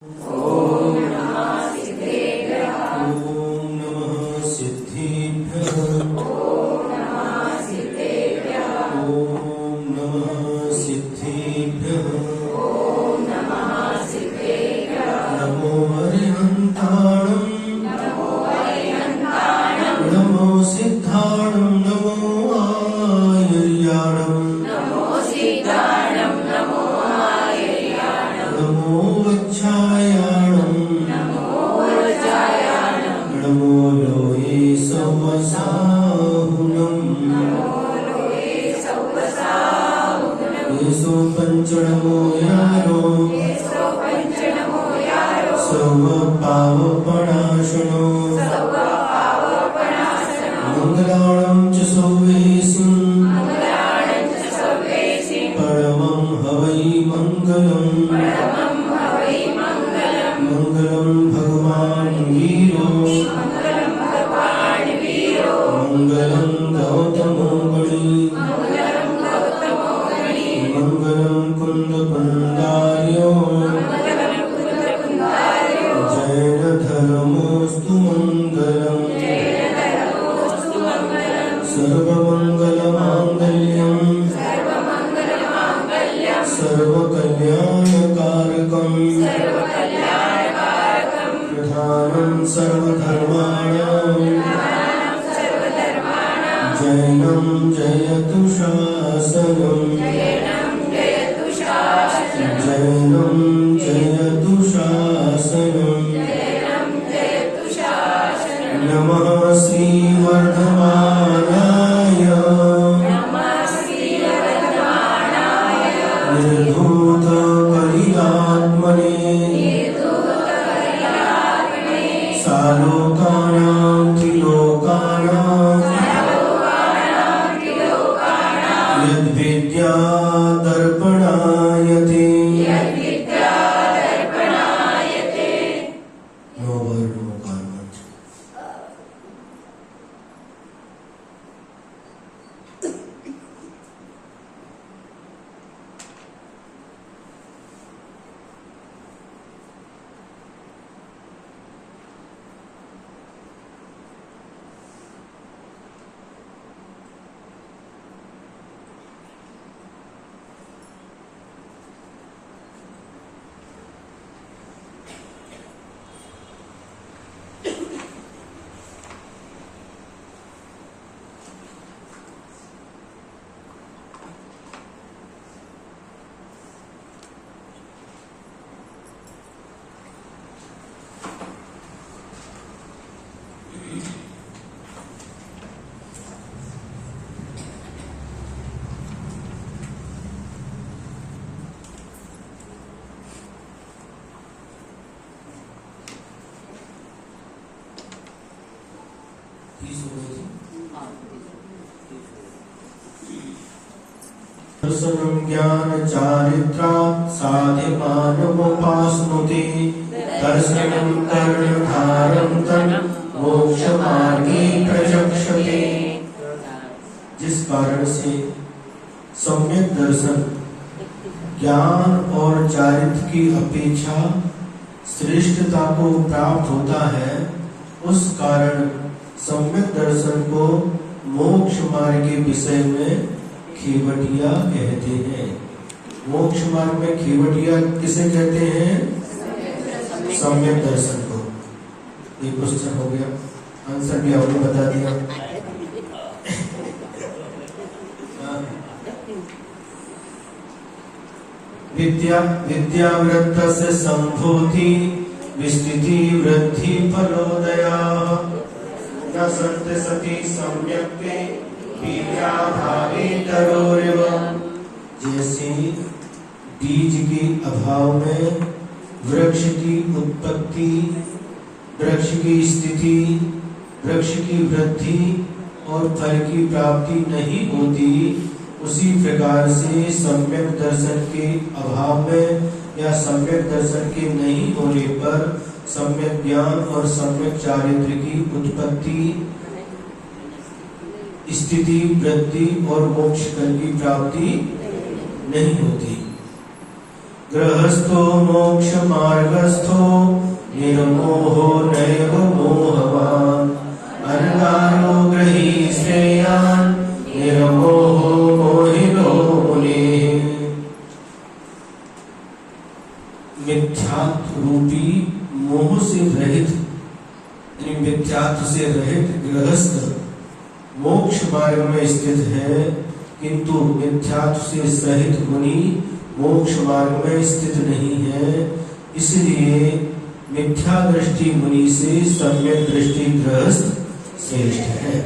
ओम नमः सिद्धेभ्यः। ओम नमः सिद्धेभ्यः। ओम नमः सिद्धेभ्यः। ओम नमः सिद्धेभ्यः। ओम नमः सिद्धेभ्यः। नमो अरिहन्ताणं। नमो अरिहन्ताणं। नमो सिद्धाणं। नमो आयर्याणं। नमो सिद्धाणं। नमो आयर्याणं। नमो वच्छायाणं। नमो वज्रायाणं। नमो लोये सवसाहुनं। नमो लोये सवसाहुनं। येसो पञ्चनमो यारो। येसो पञ्चनमो यारो। सर्वपावपणाशनो। सर्वपावपणाशनो। मङ्गलाणं च सौवेसिं। मङ्गलाणं च सौवेसिं। परमं हवै मङ्गलम्। परमं हवै मङ्गलम्। मङ्गलं भगवान् वीरो। मङ्गलं भगवान् वीरो। मङ्गलं गौतमो मुनि। मङ्गलं गौतमो मुनि। मङ्गलं कुन्दकुन्दार्यो। मङ्गलं कुन्दकुन्दार्यो। जैनधर्मोऽस्तु मङ्गलम्। जैनधर्मोऽस्तु मङ्गलम्। सर्वमङ्गलमाङ्गल्यं। सर्वमङ्गलमाङ्गल्यं। सर्वकल्याणकारकं। सर्वकल्याणकारकं। प्रधानं सर्वधर्माणां। प्रधानं सर्वधर्माणां। जैनं जयतु शासनं। जैनं जयतु शासनं। जैनं जयतु शासनं। जैनं जयतु शासनं। नमः श्रीवर्धमानाय। नमः श्रीवर्धमानाय। निर्धूतकलिलात्मने। निर्धूतकलिलात्मने। सालोकानां त्रिलोकानां। सालोकानां त्रिलोकानां। यद्विद्या दर्पणायते। यद्विद्या दर्पणायते। नो वर्ड नो garment. दर्शनं ज्ञान चारित्रात् साध्यमानमुपास्नुते। दर्शनं कर्णधारं तन् मोक्षमार्गे प्रचक्षते। जिस कारण से सम्यक दर्शन ज्ञान और चारित्र की अपेक्षा श्रेष्ठता को प्राप्त होता है, उस कारण सम्यक दर्शन को मोक्ष मार्ग के विषय में खेवटिया कहते हैं। मोक्ष मार्ग में खेवटिया किसे कहते हैं? सम्यक दर्शन को। ये क्वेश्चन हो गया, आंसर भी आपने बता दिया। विद्यावृत्तस्य संभूति विस्तृति वृद्धि फलोदया। न सत्य सति सम्यक् बीजाभावे तरोरिव। जैसे बीज के अभाव में वृक्ष की उत्पत्ति, वृक्ष की स्थिति, वृक्ष की वृद्धि और फल की प्राप्ति नहीं होती, उसी प्रकार से सम्यक दर्शन के अभाव में या सम्यक दर्शन के नहीं होने पर सम्यक ज्ञान और सम्यक चारित्र की उत्पत्ति, स्थिति, वृद्धि और मोक्ष फल की प्राप्ति नहीं होती। गृहस्थो मोक्ष मार्गस्थो निर्मोहो नैव मोहवान् अनगारो गृही श्रेयान् निर्मोहो मोहिनो मुनिः। मिथ्यात्व रूपी मोह से रहित, मिथ्यात्व से रहित गृहस्थ मोक्ष मार्ग में स्थित है, किंतु मिथ्यात्व से सहित मुनि मोक्ष मार्ग में स्थित नहीं है। इसलिए मिथ्या दृष्टि मुनि से सम्यक दृष्टि गृहस्थ श्रेष्ठ है।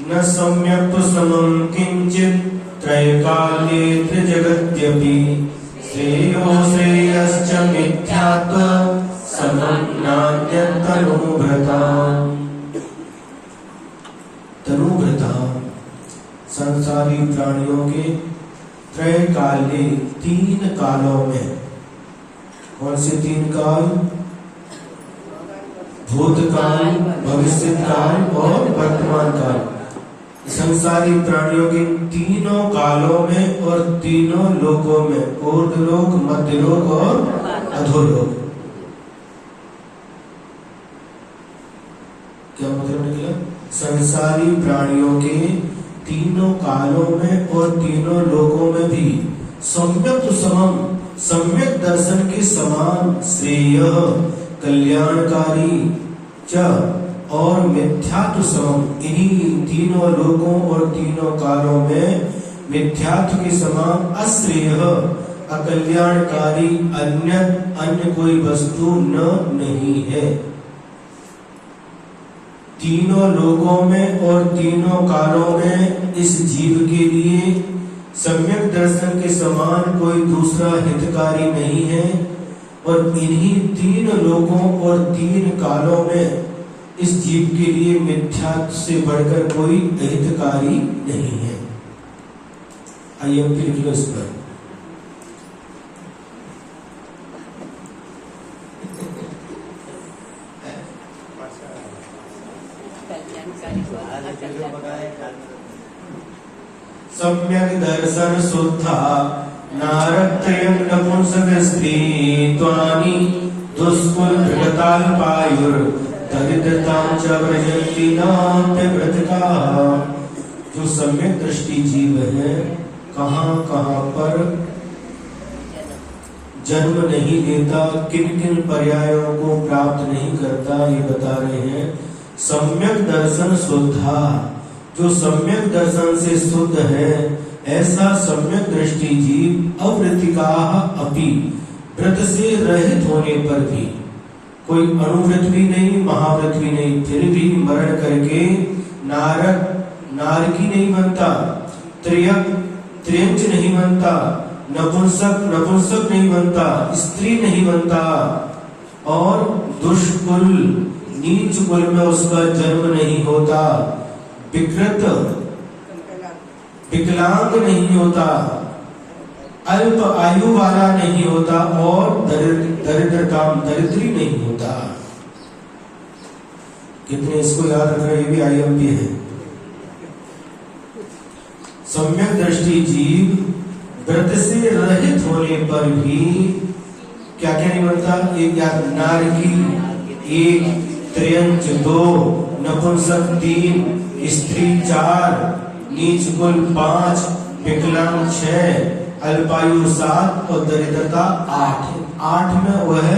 न सम्यक समं किंचित त्रैकाले त्रिजगत्यपि श्रेयो श्रेयश्च मिथ्यात्व समं नान्यत् तनुभृताम्। तनुभृताम् संसारी प्राणियों के त्रय काले, तीन कालों में। कौन से तीन काल? भूतकाल, भविष्यकाल और वर्तमान काल। संसारी प्राणियों के तीनों कालों में और तीनों लोकों में, ऊर्ध्वलोक, मध्यलोक और अधोलोक। क्या मतलब निकला? संसारी प्राणियों के तीनों कालों में और तीनों लोकों में भी सम्यक समम, सम्यक दर्शन के समान श्रेय कल्याणकारी च और मिथ्यात्व समम, इन्हीं तीनों लोकों और तीनों कालों में मिथ्यात्व के समान अश्रेय अकल्याणकारी अन्य कोई वस्तु नहीं है। तीनों लोकों में और तीनों कालों में इस जीव के लिए सम्यक दर्शन के समान कोई दूसरा हितकारी नहीं है, और इन्हीं तीन लोकों और तीन कालों में इस जीव के लिए मिथ्यात्व से बढ़कर कोई हितकारी नहीं है। आइए हम लिख लो इस पर। सम्यक दर्शन शुद्धा नारत्रयं नपुंसक स्त्री त्वानि दुष्कुल भृगताल्पायुर दरिद्रतां च व्रजन्ति नाप्यव्रतकाः। जो सम्यक दृष्टि जीव है, कहाँ कहाँ पर जन्म नहीं लेता, किन किन पर्यायों को प्राप्त नहीं करता, ये बता रहे हैं। सम्यक दर्शन शुद्धा, जो सम्यक दर्शन से शुद्ध है, ऐसा सम्यक दृष्टि जीव अवृत्तिका अपि, व्रत से रहित होने पर भी, कोई अणुव्रत भी नहीं, महाव्रत भी नहीं, फिर भी मरण करके नारकी नहीं बनता, त्रियंच नहीं बनता, नपुंसक नहीं बनता, स्त्री नहीं बनता, और दुष्कुल नीच कुल में उसका जन्म नहीं होता, विकलांग नहीं होता, अल्प आयु वाला नहीं होता, और दरिद्री नहीं होता। कितने इसको याद रख रहे, ये भी IMP है। सम्यक दृष्टि जीव व्रत से रहित होने पर भी क्या क्या नहीं बनता? एक नारकी, एक त्रियंच 2, नपुंसक 3, स्त्री 4, नीच कुल 5, विकलांग 6, अल्पायु 7 और दरिद्रता 8 में वह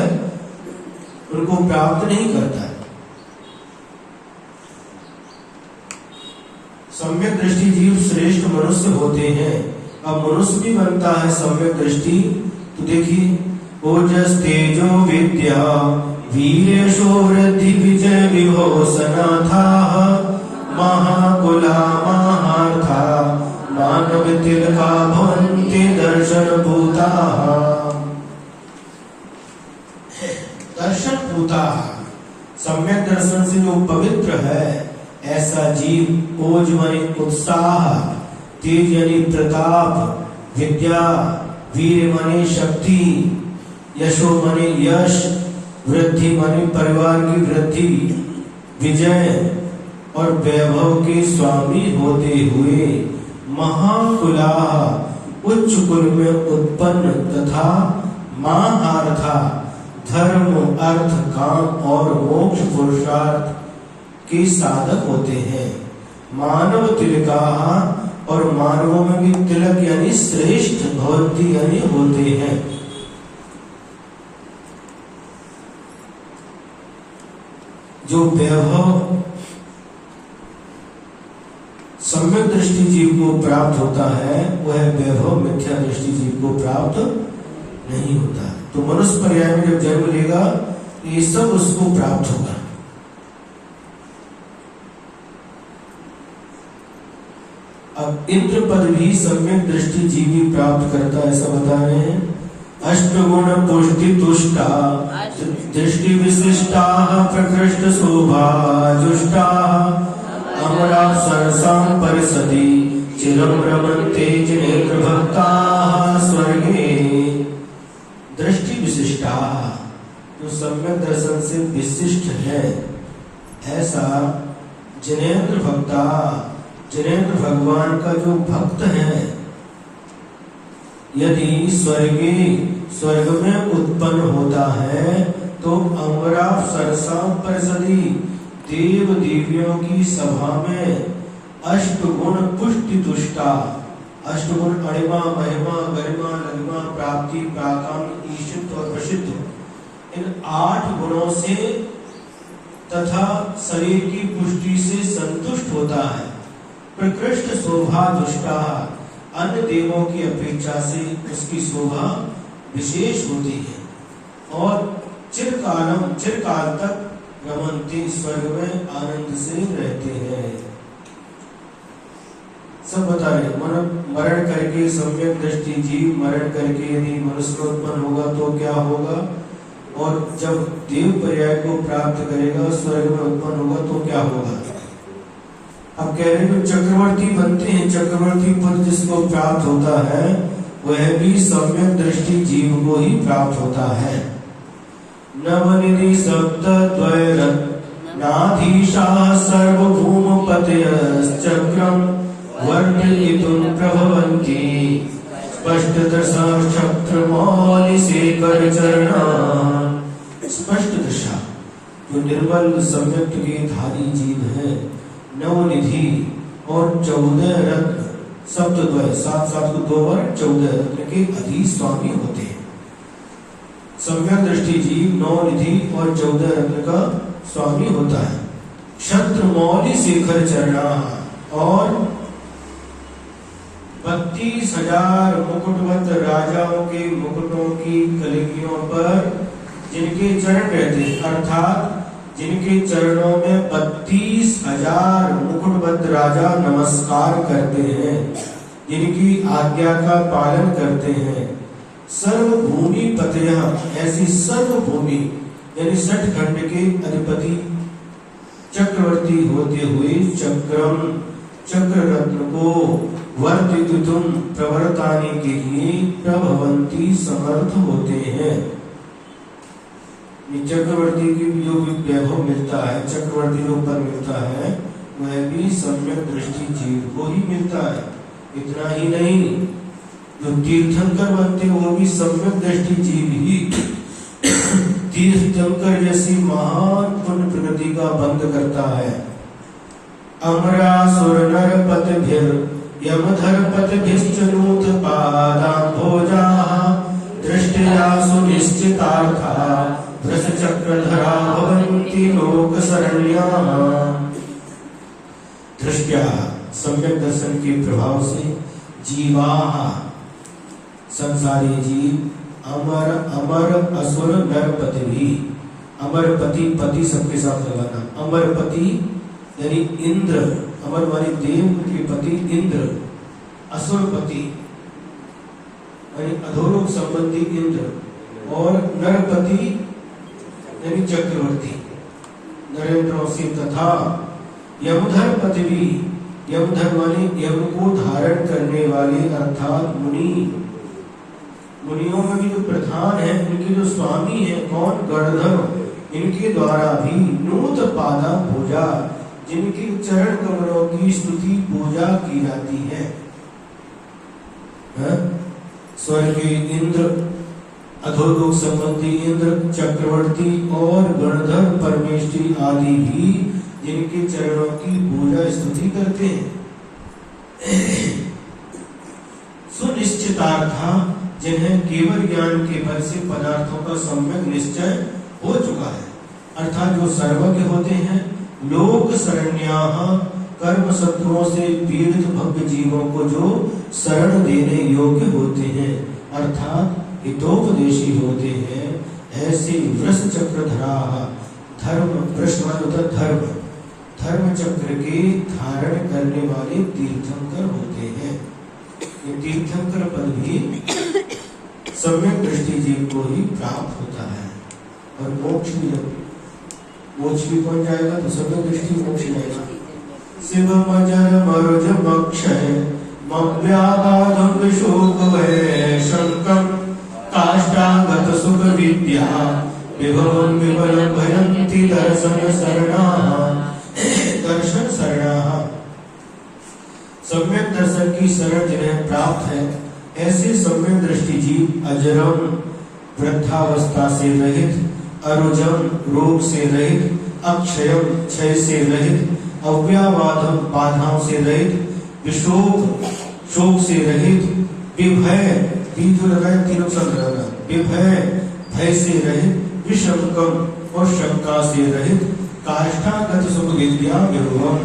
उनको प्राप्त नहीं करता है। सम्यक दृष्टि जीव श्रेष्ठ मनुष्य होते हैं। अब मनुष्य भी बनता है सम्यक दृष्टि, तो देखिए, ओजस तेजो विद्या वीरेशो वृद्धि विजय विभूषणाथा महाकुला महार्था मानव तिलका भवन्ति दर्शन भूता। दर्शन भूता, सम्यक दर्शन से जो पवित्र है, ऐसा जीव ओज माने उत्साह, तेज यानी प्रताप, विद्या, वीर माने शक्ति, यशो माने यश, वृद्धि माने परिवार की वृद्धि, विजय और वैभव के स्वामी होते हुए महाकुलाह उच्च कुल में उत्पन्न तथा महाआर्था धर्म अर्थ काम और मोक्ष पुरुषार्थ के साधक होते हैं। मानव तिलकाः और मानवों में भी तिलक यानी श्रेष्ठ भवन्ति यानी होते हैं। जो वैभव सम्यक दृष्टि जीव को प्राप्त होता है वह वैभव मिथ्या दृष्टि जीव को प्राप्त नहीं होता। तो मनुष्य पर्याय में जब जन्म लेगा ये सब उसको प्राप्त होगा। अब इंद्र पद भी सम्यक दृष्टि जीव ही प्राप्त करता है, ऐसा बता रहे हैं। अष्टगुण पुष्टि तुष्टा दृष्टि विशिष्टा प्रकृष्ट शोभा जुष्टा अमराप्सरसां परिषदि चिरं रमन्ते जिनेन्द्र भक्ताः स्वर्गे। दृष्टि विशिष्टा जो सम्यक दर्शन से विशिष्ट है ऐसा जिनेन्द्र भक्ता जिनेन्द्र भगवान का जो भक्त है यदि स्वर्ग में उत्पन्न होता है तो अमराप्सरसां परिषदि देव देवियों की सभा में अष्टगुण पुष्टि तुष्टा अष्टगुण अणिमा महिमा गरिमा लघिमा प्राप्ति प्राकाम ईशित और प्रसिद्ध इन 8 गुणों से तथा शरीर की पुष्टि से संतुष्ट होता है। प्रकृष्ट शोभा दुष्टा अन्य देवों की अपेक्षा से उसकी शोभा विशेष होती है और चिरकाल तक रमन्ति स्वर्ग में आनंद से रहते हैं। सब बता रहे मरण करके सम्यक दृष्टि जीव मरण करके यदि मनुष्य उत्पन्न होगा तो क्या होगा और जब देव पर्याय को प्राप्त करेगा स्वर्ग में उत्पन्न होगा तो क्या होगा। अब कह रहे हैं चक्रवर्ती बनते हैं, चक्रवर्ती पद जिसको प्राप्त होता है वह भी सम्यक दृष्टि जीव को ही प्राप्त होता है। नवनिधि सप्तद्वैरत्नाधीशाः सर्वभूमपतयश्चक्रं वर्णयितुं प्रभवन्ति स्पष्टदशा चक्रमौलिशेखरचरणा। स्पष्ट दशा जो निर्मल सम्यक के धारी जीव है नवनिधि और 14 रत्न सप्तद्वय 7 को 2 बार 14 रत्न के अधीश स्वामी होते हैं। सम्यक दृष्टि जीव 9 निधि और 14 रत्न का स्वामी होता है। क्षत्र मौलि शेखर चरणा और 32,000 मुकुटवत राजाओं के मुकुटों की कलगियों पर जिनके चरण रहते हैं अर्थात जिनके चरणों में 32,000 मुकुटबद्ध राजा नमस्कार करते हैं जिनकी आज्ञा का पालन करते हैं। सर्वभूमि पतयः ऐसी सर्वभूमि यानी 60 खंड के अधिपति चक्रवर्ती होते हुए चक्र रत्न को वर्तितुं प्रवर्ताने के लिए प्रभवन्ति समर्थ होते हैं। चक्रवर्ती की जो भी वैभव मिलता है चक्रवर्ती जो पद मिलता है वह भी सम्यक दृष्टि जीव को ही मिलता है। इतना ही नहीं जो तीर्थंकर बनते वो भी सम्यक दृष्टि जीव ही तीर्थंकर जैसी महान पुण्य प्रगति का बंद करता है। अमरासुर नरपतिभिर यमधरपतिभिश्चनूत पादाम्भोजाः दृष्टिया सुनिश्चितार्था वृषचक्रधरा भवन्ति लोकशरण्याः। दृष्टया सम्यक दर्शन के प्रभाव से जीवाः संसारी जीव अमर असुर नरपति भी अमरपति पति सबके साथ लगाना अमरपति यानी इंद्र अमर वाली देव के पति इंद्र असुरपति यानी अधोलोक संबंधी इंद्र और नरपति यानी चक्रवर्ती नरेंद्रों से तथा यमधरपति भी यमधर वाले यम को धारण करने वाले अर्थात मुनियों में भी जो प्रधान है इनके जो स्वामी है कौन गणधर इनके द्वारा भी नूत पादा पूजा जिनकी चरण कमलों की स्तुति पूजा की जाती है। स्वर्गीय इंद्र, अधोलोक संबंधी इंद्र, चक्रवर्ती और गणधर परमेष्ठी आदि भी जिनके चरणों की पूजा स्तुति करते हैं। सुनिश्चितार्था, जिन्हें केवल ज्ञान के बल से पदार्थों का सम्यक निश्चय हो चुका है, अर्थात जो सर्वज्ञ होते हैं, लोक शरण्याः, कर्म शत्रुओं से पीड़ित भव्य जीवों को जो शरण देने योग्य होते हैं, अर्थात हितोपदेशी होते हैं, ऐसे वृष चक्रधराः, धर्म चक्र के धारण करने वाले तीर्थंकर होते हैं। ये तीर्थंकर पद भी सम्यक दृष्टि जीव को ही प्राप्त होता है। और मोक्ष भी कौन जाएगा? तो सम्यक दृष्टि मोक्ष जाएगा। शिव मजर मरुज मक्षय मव्याबाधं विशोकवै शंकं काष्ठागत सुख विद्या विभवं विमलं भयन्ति दर्शन शरणाः। सम्यक दर्शन की शरण जिन्हें प्राप्त है, ऐसे सम्यक दृष्टि जीव अजरम, वृद्धावस्था से रहित, अरुजम, रोग से रहित, अक्षयम, क्षय से रहित, अव्यावाधम, बाधाओं से रहित, विशोक, शोक से रहित, विभय, तीनों संग्रह, विभय, भय से रहित, विषमकम और शंका से रहित, काष्ठागत सुख विद्या विभवम,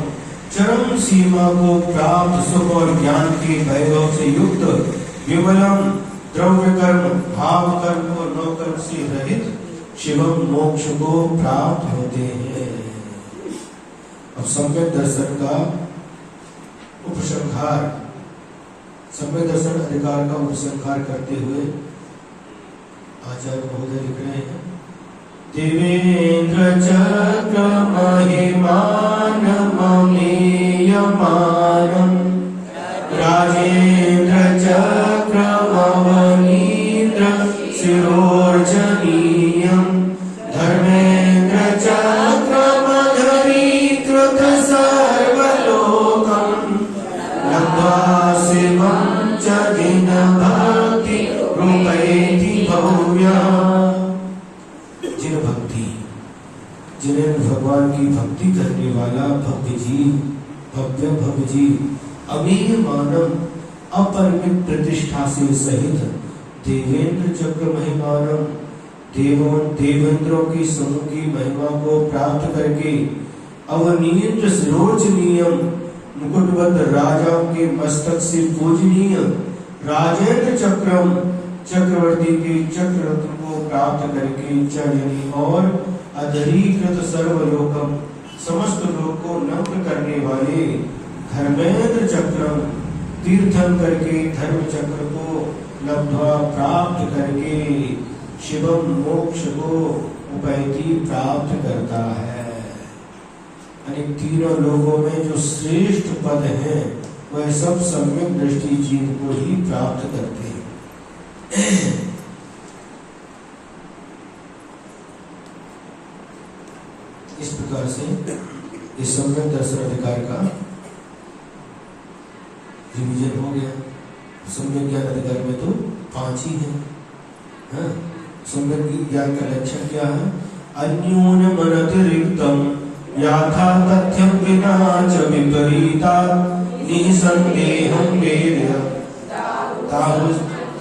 चरम सीमा को प्राप्त सुख और ज्ञान के वैभव से युक्त, विमलम, द्रव्य कर्म, भाव कर्म और नौ कर्म से रहित, शिवम, मोक्ष को प्राप्त होते हैं। अब सम्यक दर्शन का उपसंहार, सम्यक दर्शन अधिकार का उपसंहार करते हुए आचार्य महोदय लिख रहे हैं, देवेंद्र चक्र महिमान ममेयमानं राजेंद्र चक्र मवनीन्द्र शिरोर्जनीयं धर्मेंद्र चक्र मधुरीकृत सर्वलोकं लब्ध्वा शिवं च दिन भक्ति रूपैति भव्यः। जिन्हें भगवान की भक्ति करने वाला भव्य जीव अमीय मानव अपरिमित प्रतिष्ठा से सहित देवेंद्र चक्र महिमानम, देवेंद्रों की समूह की महिमा को प्राप्त करके अवनीन्द्र शिरोर्जनीयम, मुकुटबद्ध राजाओं के मस्तक से पूजनीय राजेंद्र चक्रम, चक्रवर्ती के चक्र को प्राप्त करके चरणी और अधरीकृत सर्वलोकम, समस्त लोक को नम्र करने वाले धर्मेंद्र चक्रम, तीर्थंकर के धर्म चक्र को लब्ध्वा प्राप्त करके शिवम, मोक्ष को उपैति प्राप्त करता है। यानी तीनों लोकों में जो श्रेष्ठ पद है वह सब सम्यक दृष्टि जीव को ही प्राप्त करते हैं। इस प्रकार से इस सम्यक दर्शन अधिकार का रिवीजन हो गया। सम्यक ज्ञान अधिकार में तो 5 ही है। सम्यक ज्ञान का लक्षण क्या है? अन्यूनमनतिरिक्तम याथा तथ्यं विना च विपरीता निसंदेहं वेद्य तावज्ञानमागमिनः।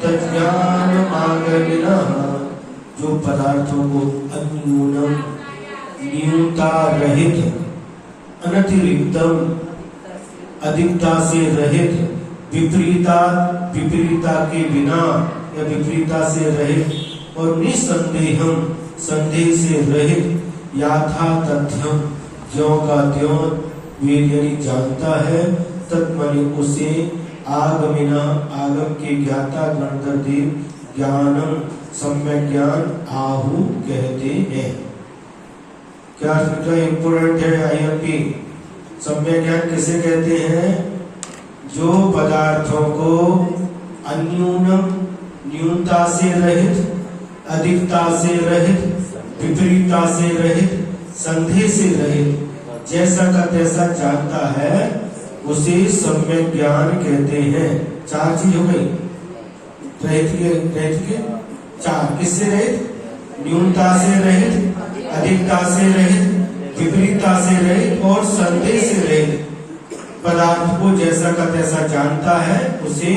जो पदार्थों को अन्यूनम, न्यूनता रहित, अनतिरिक्तम, अधिकता से रहित, विपरीता के बिना या विपरीता से रहित और निसंदेहम, संदेह से रहित, याथा तथ्यम, ज्यों का त्यों वेद यानी जानता है, तत्मनि उसे आगमिना, आगम के ज्ञाता गणधर देव ज्ञानम, सम्यक ज्ञान आहु कहते हैं। क्या इंपोर्टेंट है आईएमपी? सम्यक ज्ञान किसे कहते हैं? जो पदार्थों को अन्यूनम, न्यूनता से रहित, अधिकता से रहित, विपरीतता से रहित, संदेह से रहित, जैसा का तैसा जानता है, उसे सम्यक ज्ञान कहते हैं। 4 चीज हो गई। रहित के 4, किससे रहित? न्यूनता से रहित, अधिकता से रहित, विपरीतता से रहित और संदेह से रहित। पदार्थ को जैसा का तैसा जानता है उसे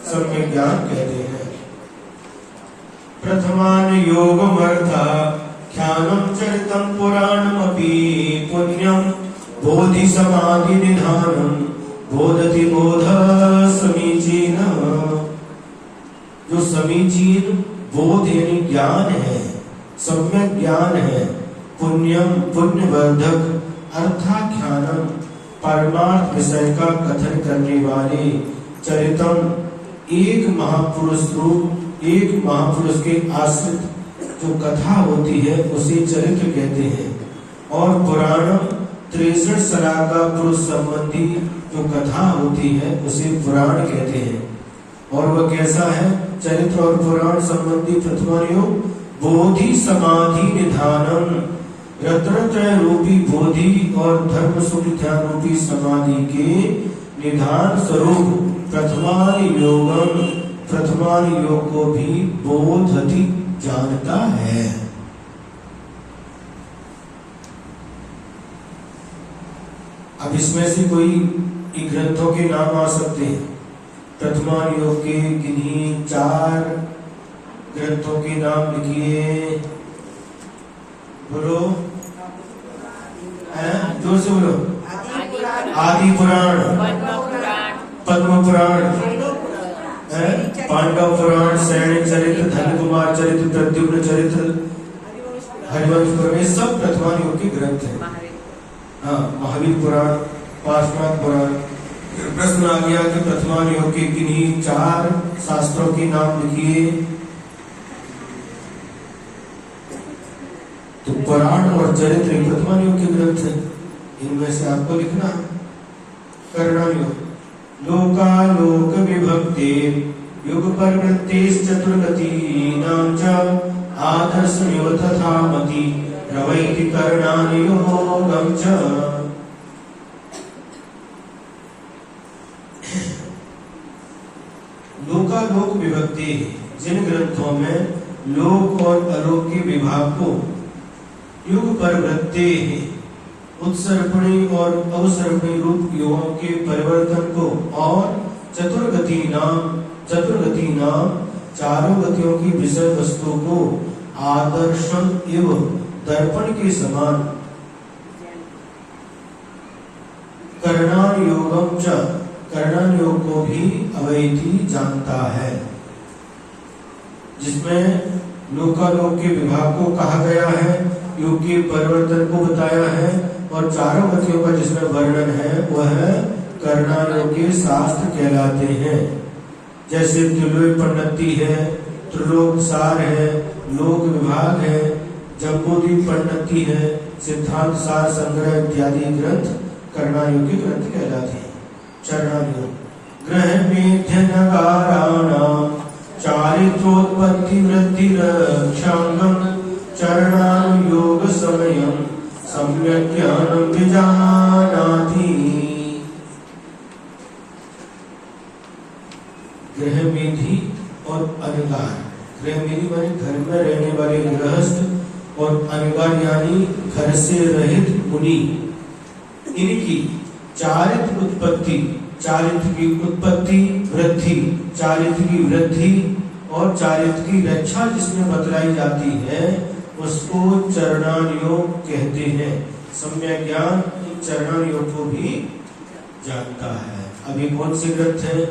सम्यक ज्ञान कहते हैं। प्रथमान योगमर्था ख्यानम चरितम पुराणमपि पुण्यम बोधि समाधि निधानम बोधति बोध समीचीन। जो समीचीन बोध यानी ज्ञान है, सम्यक ज्ञान है, पुण्यम पुण्यवर्धक, अर्थाख्यानम परमार्थ विषय का कथन करने वाले, चरितम एक महापुरुष रूप, एक महापुरुष के आश्रित जो कथा होती है उसे चरित्र कहते हैं। और पुराणम 63 सलाह का पुरुष संबंधी जो कथा होती है उसे पुराण कहते हैं। और वह कैसा है? चरित्र और पुराण संबंधी प्रथम योग बोधि समाधि निधानम, रत्नत्रय रूपी बोधि और धर्म सुख ध्यान रूपी समाधि के निधान स्वरूप प्रथमान योगम, प्रथमान योग को भी बोधति जानता है। अब इसमें से कोई ग्रंथों के नाम आ सकते हैं। प्रथमान योग के किन्हीं 4 ग्रंथों के नाम लिखिए। बोलो, जोर से बोलो। आदि पुराण, पद्म पुराण, पांडव पुराण, सैनिक चरित्र, धन कुमार चरित्र, प्रद्युम्न चरित्र, हरिवंश पुराण, सब प्रथमान योग के ग्रंथ हैं। हाँ, महावीर पुराण, पार्श्वनाथ पुराण। प्रश्न आ गया कि प्रथमान योग के किन्हीं 4 शास्त्रों के नाम लिखिए। तो पुराण और चरित्र प्रथमान योग के ग्रंथ हैं। इनमें से आपको लिखना करणाम योग। लोकालोक विभक्ते युग परवृत्तेश्चतुर्गतीनां च आदर्शमिव तथा मति रवैति करणानि योगं च। लोकालोक विभक्ति, जिन ग्रंथों में लोक और अलोक के विभाग को युग परवृत्ते उत्सर्पणी और अवसर्पणी रूप युगों के परिवर्तन को और चतुर्गति नाम 4 गतियों की विषय वस्तु को आदर्शम एवं दर्पण के समान करणान योगम च, करणान योग को भी अवैधि जानता है। जिसमें लोकालोक के विभाग को कहा गया है, योग के परिवर्तन को बताया है और 4 गतियों का जिसमें वर्णन है वह करणान योग के शास्त्र कहलाते हैं। जैसे त्रिलोक पन्नति है, त्रिलोक सार है, लोक विभाग है, जम्बूद्वीप पन्नति है, सिद्धांत सार संग्रह इत्यादि ग्रंथ करणान योग के ग्रंथ कहलाते हैं। चरणान योग ग्रह मेध्य नगाराणाम चारित्रोत्पत्ति वृद्धि रक्षांगम चरणान योग समयम सम्यक ज्ञानम विजानाति। गृह मेधी और अनगार, गृह मेधी माने घर में रहने वाले गृहस्थ और अनगार यानी घर से रहित मुनि, इनकी चारित्र उत्पत्ति, चारित्र की उत्पत्ति वृद्धि, चारित्र की वृद्धि और चारित्र की रक्षा जिसमें बतलाई जाती है उसको चरणान योग कहते हैं। सम्यक ज्ञान चरणान योग को भी जानता है। अभी कौन से ग्रंथ हैं?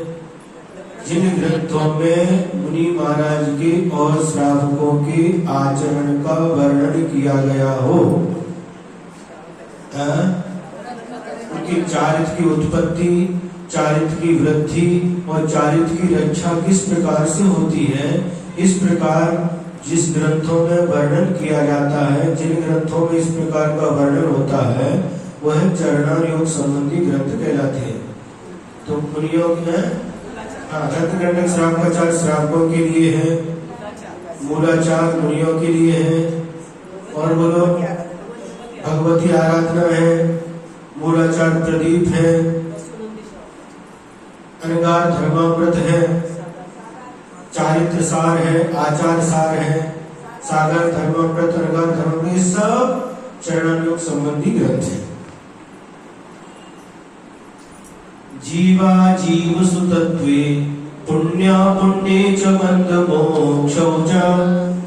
जिन ग्रंथों में मुनि महाराज के और श्रावकों के आचरण का वर्णन किया गया हो, उनकी चारित्र की उत्पत्ति, चारित्र की वृद्धि और चारित्र की रक्षा किस प्रकार से होती है, इस प्रकार जिस ग्रंथों में वर्णन किया जाता है, जिन ग्रंथों में इस प्रकार का वर्णन होता है वह चरणान योग संबंधी ग्रंथ कहलाते हैं। तो मुनियों में रत्नगंडक श्रावकाचार श्रावकों के लिए है, मूलाचार मुनियों के लिए है, और बोलो भगवती आराधना है, मूलाचार प्रदीप है, अनगार धर्मामृत है, चारित्र सार है, आचार सार है, सागर धर्म, प्रतर्गर धर्म, ये सब चरणानुयोग संबंधी ग्रंथ है। जीवा जीव सुतत्वे पुण्या पुण्ये च बंध मोक्षौ च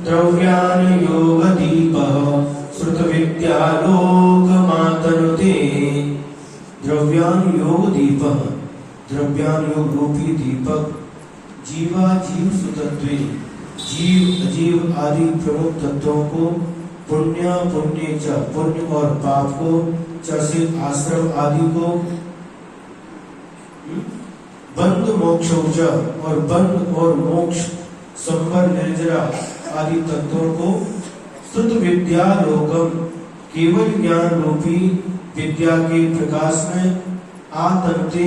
द्रव्यान योग दीपः श्रुत विद्यालोक मातनुते। द्रव्यान योग दीपः, द्रव्यान योग रूपी दीपक, जीवा जीव सुतत्वे, जीव अजीव आदि प्रमुख तत्वों को, पुण्य पुण्य च, पुण्य और पाप को, च से आश्रम आदि को, बंध मोक्ष और बंध और मोक्ष, संबर निर्जरा आदि तत्वों को, स्तुत विद्या लोकम, केवल ज्ञान रूपी विद्या के प्रकाश में आतंते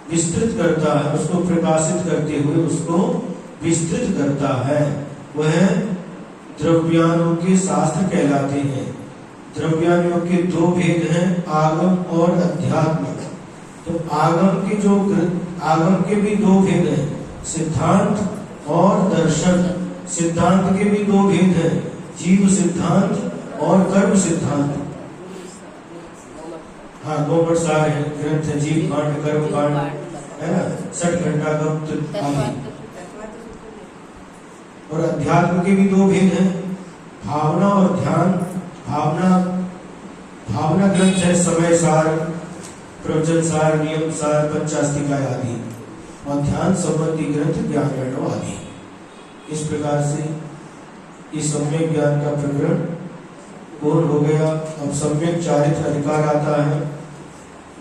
विस्तृत करता है, उसको प्रकाशित करते हुए उसको विस्तृत करता है। वह द्रव्यानुयोग के शास्त्र कहलाते हैं। द्रव्यानुयोग के दो भेद हैं, आगम और अध्यात्म। तो आगम के भी दो भेद हैं, सिद्धांत और दर्शन। सिद्धांत के भी दो भेद हैं, जीव सिद्धांत और कर्म सिद्धांत। हाँ, गोबर सार है, ग्रंथ है, जीव कांड, कर्म कांड, है ना, 60 घंटा गुप्त आदि। और अध्यात्म के भी दो भेद हैं, भावना और ध्यान। भावना ग्रंथ है, समय सार, प्रवचन सार, नियम सार, पंचास्तिकाय आदि। और ध्यान संबंधी ग्रंथ ज्ञान आदि। इस प्रकार से इस सम्यक ज्ञान का प्रकरण पूर्ण हो गया। अब सम्यक चारित्र अधिकार आता है।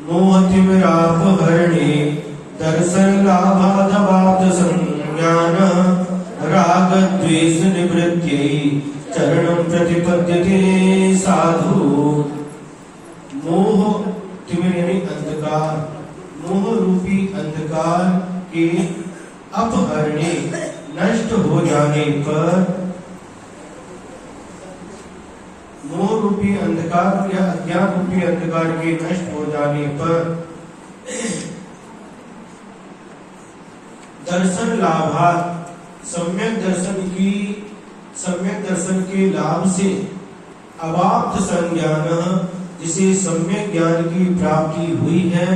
मोहतिमिरापहरणे दर्शन लाभादवाप्त संज्ञान राग द्वेष निवृत्त्यै चरणं प्रतिपद्यते साधु। मोह तिमिर यानी अंधकार, मोह रूपी अंधकार के अपहरणे नष्ट हो जाने पर, मोह रूपी अंधकार या अज्ञान रूपी अंधकार के नष्ट हो जाने पर दर्शन लाभात, सम्यक दर्शन के लाभ से अवाप्त संज्ञान, जिसे सम्यक ज्ञान की प्राप्ति हुई है,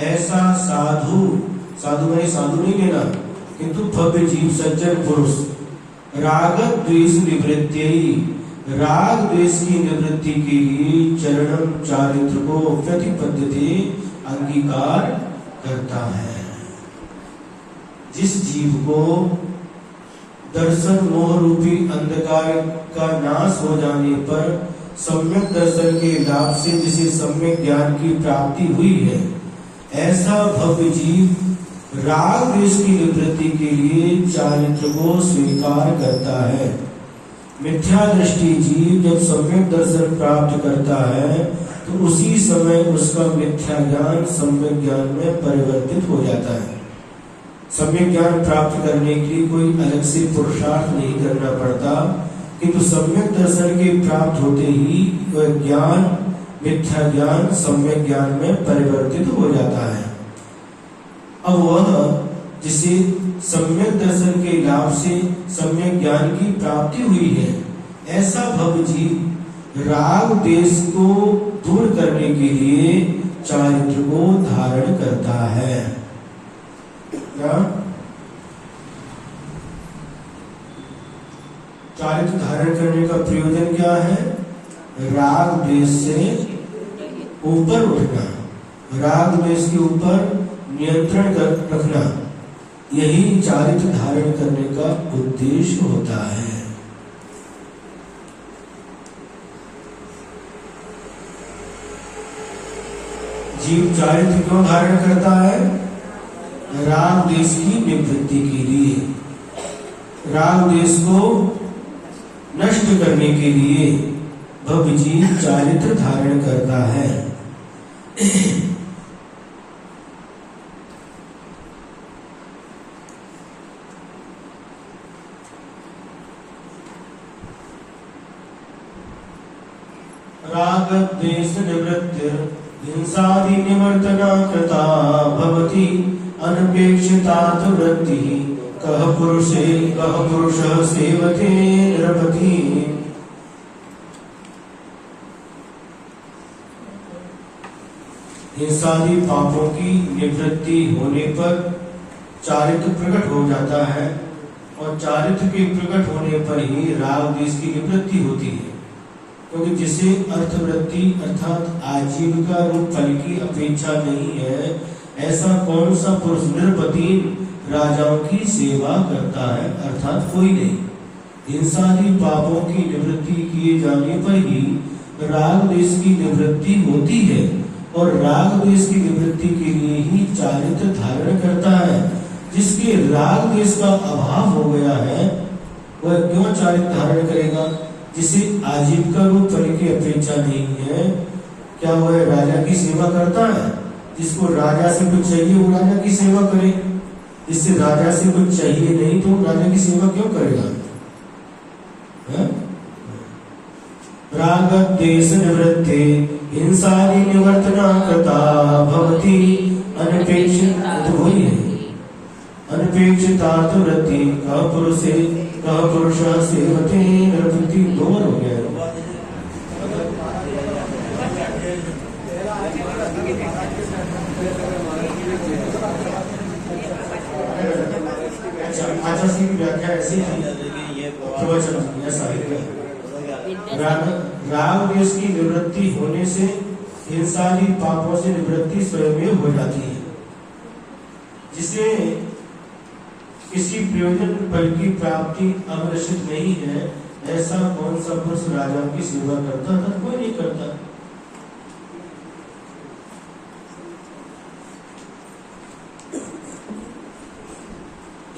ऐसा साधु, साधु में साधु नहीं लेना, किंतु भव्य जीव सज्जन पुरुष, राग द्वेष निवृत्त्यै, राग द्वेष की निवृत्ति के लिए चरणम चारित्र को प्रतिपद्यते अंगीकार करता है। जिस जीव को दर्शन मोह रूपी अंधकार का नाश हो जाने पर सम्यक दर्शन के लाभ से जिसे सम्यक ज्ञान की प्राप्ति हुई है, ऐसा भव्य जीव राग द्वेष की निवृत्ति के लिए चारित्र को स्वीकार करता है। मिथ्या दृष्टि जीव जब सम्यक दर्शन प्राप्त करता है तो उसी समय उसका मिथ्या ज्ञान सम्यक ज्ञान में परिवर्तित हो जाता है। सम्यक ज्ञान प्राप्त करने के लिए कोई अलग से पुरुषार्थ नहीं करना पड़ता, किंतु सम्यक दर्शन के प्राप्त होते ही वह ज्ञान, मिथ्या ज्ञान सम्यक ज्ञान में परिवर्तित हो जाता है। अब वह जिसे सम्यक दर्शन के लाभ से सम्यक ज्ञान की प्राप्ति हुई है, ऐसा भव जीव राग द्वेष को दूर करने के लिए चारित्र को धारण करता है। क्या चारित्र धारण करने का प्रयोजन क्या है? राग द्वेष से ऊपर उठना, राग द्वेष के ऊपर नियंत्रण रखना, यही चारित्र धारण करने का उद्देश्य होता है। जीव चारित्र क्यों धारण करता है? राग द्वेष की निवृत्ति के लिए, राग द्वेष को नष्ट करने के लिए भव जीव चारित्र धारण करता है। राग द्वेष निवृत्तिर हिंसादि निवर्तना कृता भवति अनपेक्षितार्थ वृत्ति कह पुरुषः सेवते नृपति। हिंसादि पापों की निवृत्ति होने पर चारित्र प्रकट हो जाता है, और चारित्र के प्रकट होने पर ही राग द्वेष की निवृत्ति होती है। क्योंकि जिसे अर्थवृत्ति अर्थात आजीविका रूप फल की अपेक्षा नहीं है, ऐसा कौन सा पुरुष नृपति राजाओं की सेवा करता है, अर्थात कोई नहीं। हिंसादि पापों की निवृत्ति किए जाने पर ही राग द्वेष की निवृत्ति होती है, और राग द्वेष की निवृत्ति के लिए ही चारित्र धारण करता है। जिसके राग द्वेष का अभाव हो गया है, वह क्यों चारित्र धारण करेगा? जिसे आजीविका रूप फल की अपेक्षा नहीं है, क्या वह राजा की सेवा करता है? जिसको राजा से कुछ चाहिए वो राजा की सेवा करे, जिससे राजा से कुछ चाहिए नहीं तो राजा की सेवा क्यों करेगा? राग द्वेष निवृत्ते हिंसादि निवर्तना कृता भवति अनपेक्षितार्थ वृत्ति कह पुरुषः सेवते नृपति। दो बार हो गया। अच्छा, आचार्य की व्याख्या ऐसी थी, प्रवचन ऐसा है। राग द्वेष की निवृत्ति होने से हिंसादि पापों से निवृत्ति स्वयं हो जाती है। जिसे किसी प्रयोजन फल की प्राप्ति अवश्यक नहीं है, ऐसा कौन सा पुरुष राजा की सेवा करता था? कोई नहीं करता।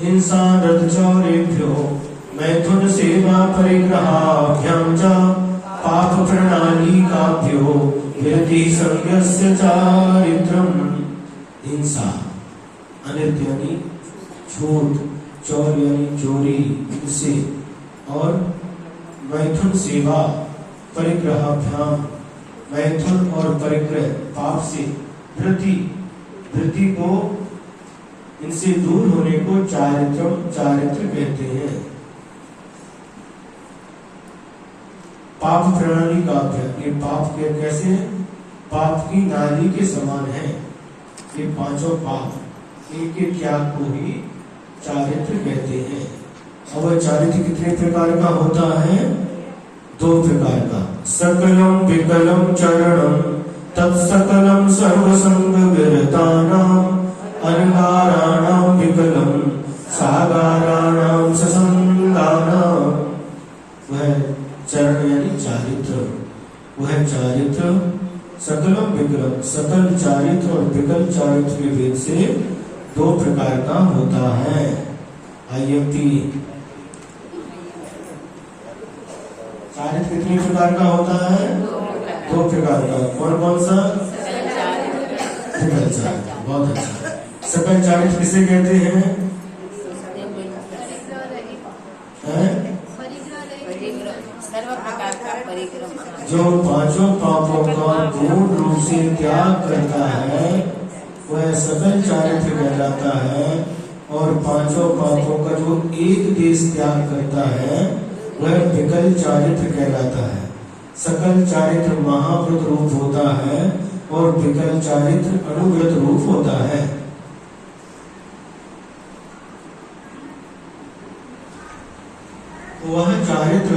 हिंसा रथचौरेभ्यो मैथुन सेवा परिग्रहाभ्यां च पाप प्रणाली काभ्यो विरति संज्ञस्य चारित्रम्। हिंसा अनिर्त यानी झूठ, चौर यानी चोरी से, और मैथुन सेवा परिग्रहाभ्याम, मैथुन और परिग्रह पाप से, वृत्ति को इनसे दूर होने को चारित्र कहते हैं। पाप प्रणाली का अभ्यास, ये पाप के कैसे है? पाप की नाली के समान है। ये पांचों पाप, इनके त्याग को ही चारित्र कहते हैं। और वह चारित्र कितने प्रकार का होता है? दो प्रकार का। सकलम विकलम चरणम तत्सकलम सर्वसंग विरतानाम अनगाराणाम विकलम सागाराणाम ससंगानाम। वह चरण यानी चारित्र, वह चारित्र सकलम विकलम, सकल चारित्र और विकल चारित्र के भेद से दो प्रकार का होता है। आईएमपी चारित्र कितने प्रकार का होता है? दो प्रकार का। कौन कौन सा? विकल चारित्र। बहुत अच्छा। सकल चारित्र किसे कहते हैं? जो पांचों पापों का पूर्ण रूप से त्याग करता है वह सकल चारित्र कहलाता है, और पांचों पापों का जो एक देश त्याग करता है वह विकल चारित्र कहलाता है। सकल चारित्र महाव्रत रूप होता है और विकल चारित्र अनुव्रत रूप होता है। वह चारित्र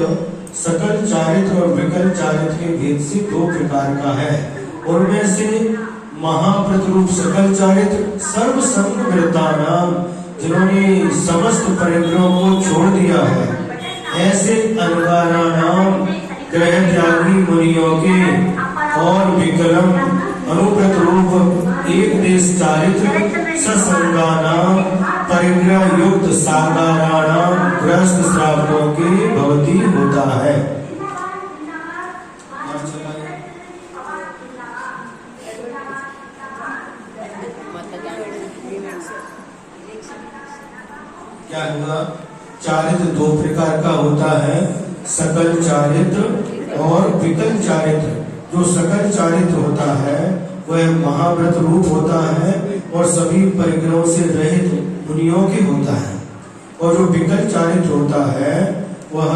सकल चारित्र और विकल चारित्र के भेद से दो प्रकार का है। उनमें से महाव्रत रूप सकल चारित्र सर्वसंग वृत्तानाम, जिन्होंने समस्त परिग्रहों को छोड़ दिया है, ऐसे अनगाराणाम ग्रह त्यागी मुनियों के, और विकलम अनुव्रत रूप एक देश चारित्र ससंगानाम परिग्रह युक्त सागाराणाम ग्रस्त श्रावकों के भवती होता है। क्या हुआ? चारित्र दो प्रकार का होता है, सकल चारित्र और विकल चारित्र। जो सकल चारित्र होता है वह महाव्रत रूप होता है और सभी परिग्रहों से रहित मुनियों के होता है। और जो विकल चारित्र होता है वह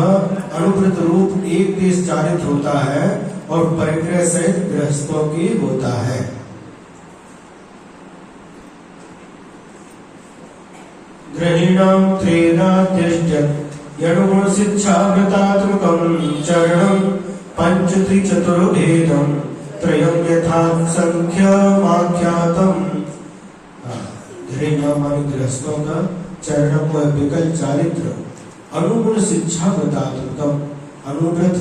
अनुव्रत रूप एक देश चारित्र होता है और परिग्रह सहित गृहस्थों की होता है। ग्रहीणां त्रेणाद्यष्ट यणुगुण शिक्षाव्रतात्मकं चरणं पंचत्रिचतुर्भेदं त्रयं यथा संख्यमाख्यातम्। ग्रहीणां माने गृहस्थों का, चरणम व विकल चारित्र, अनुगुण शिक्षाव्रतात्मकं, अनुव्रत,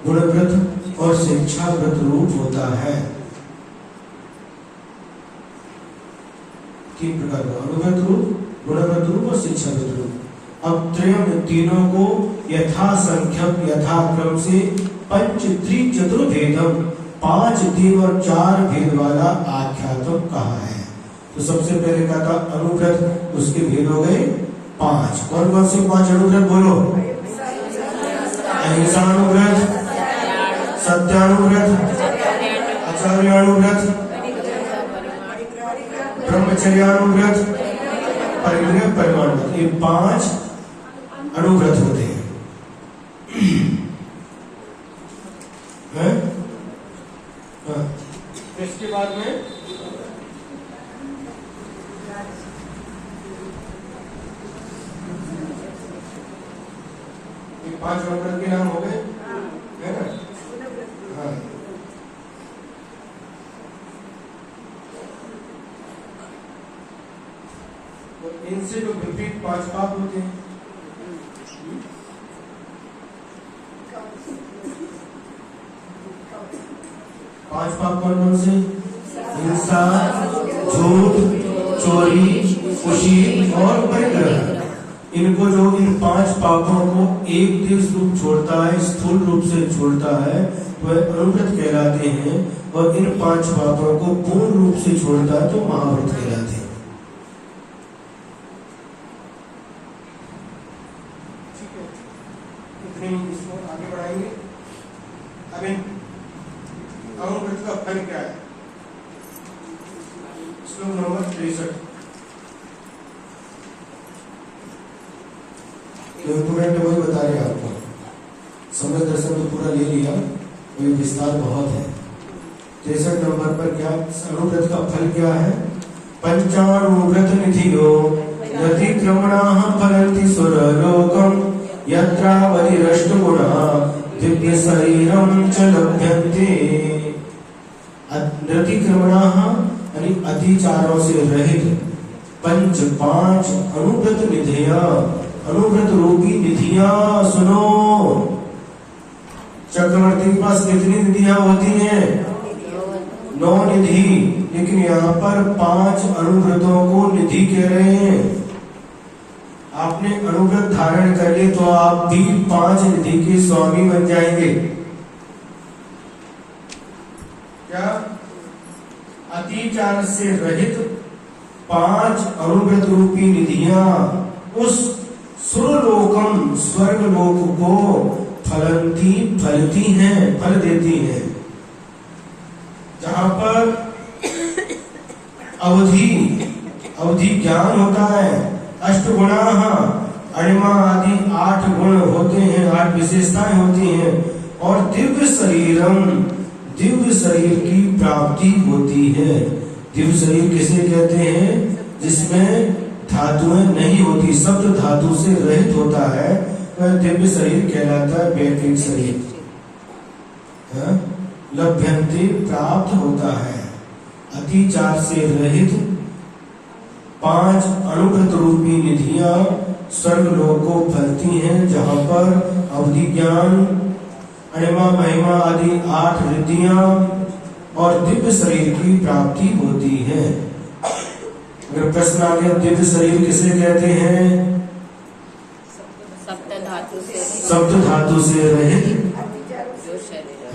गुणव्रत और शिक्षाव्रत रूप होता है। तीन प्रकार का अनुव्रत रूप, गुणव्रत रूप और शिक्षाव्रत रूप। अब त्रयम तीनों को यथा संख्यक यथाक्रम से पंच त्रिचतुर्भेदम 5 3 और 4 भेद वाला आख्यातम कहा है। तो सबसे पहले कहा था अनुव्रत, उसके भेद हो गए 5। कौन कौन से 5 अनुव्रत बोलो? अहिंसानुव्रत, सत्यानुव्रत, आचार्यानुव्रत, ब्रह्मचर्यानुव्रत, परिग्रह परिमाणव्रत, ये 5 अनुव्रत होते हैं। इसके बाद में ये 5 अनुव्रत के नाम हो गए, है ना? हाँ। इनसे जो विपरीत 5 पाप होते हैं, 5 पाप कौन कौन से? हिंसा, झूठ, चोरी, कुशील और परिग्रह। इनको जो इन 5 पापों को एक देश रूप छोड़ता है, स्थूल रूप से छोड़ता है, तो वह अनुव्रत कहलाते हैं। और इन 5 पापों को पूर्ण रूप से छोड़ता है तो महाव्रत कहलाते हैं। इसको आगे बढ़ाएंगे। अब इन अनुव्रत का फल क्या है? श्लोक नंबर 63। स्टूडेंट वही बता रहे आपको, समय दर्शन तो पूरा ले लिया, वही विस्तार बहुत है। 63 नंबर पर क्या अनुव्रत का फल क्या है? पंचानुव्रत निधियो यतिक्रमणाः फलन्ति सुरलोकम् यत्रावधिरष्टगुणः दिव्य शरीरं च लभ्यन्ते। अतिक्रमणाः यानी अतिचारों से रहित 5 अनुव्रत निधियां, अनुव्रत रूपी निधियां। सुनो, चक्रवर्ती के पास कितनी निधियां होती हैं? 9 निधि, लेकिन यहाँ पर 5 अनुव्रतों को निधि कह रहे हैं। आपने अनुव्रत धारण कर लिए तो आप भी 5 निधि के स्वामी बन जाएंगे। क्या? अतिचार से रहित 5 अनुव्रत रूपी निधियां उस सुरलोकम स्वर्ग लोक को फलती हैं, फल देती हैं, जहां पर अवधि ज्ञान होता है। अष्टगुणा अणिमा आदि 8 गुण होते हैं, 8 विशेषताएं होती हैं। और दिव्य शरीर की प्राप्ति होती है। दिव्य शरीर किसे कहते हैं? जिसमें धातुएं नहीं होती, शब्द धातु से रहित होता है, वह दिव्य शरीर कहलाता है, वैदिक शरीर। लभ्यन्ते प्राप्त होता है। अतिचार से रहित 5 अनुव्रत रूपी निधियां स्वर्ग लोक को फलती हैं, जहां पर अवधि ज्ञान, अणिमा महिमा आदि 8 रिद्धियां और दिव्य शरीर की प्राप्ति होती है। अगर प्रश्न आ गया दिव्य शरीर किसे कहते हैं? सप्त धातु से रहित,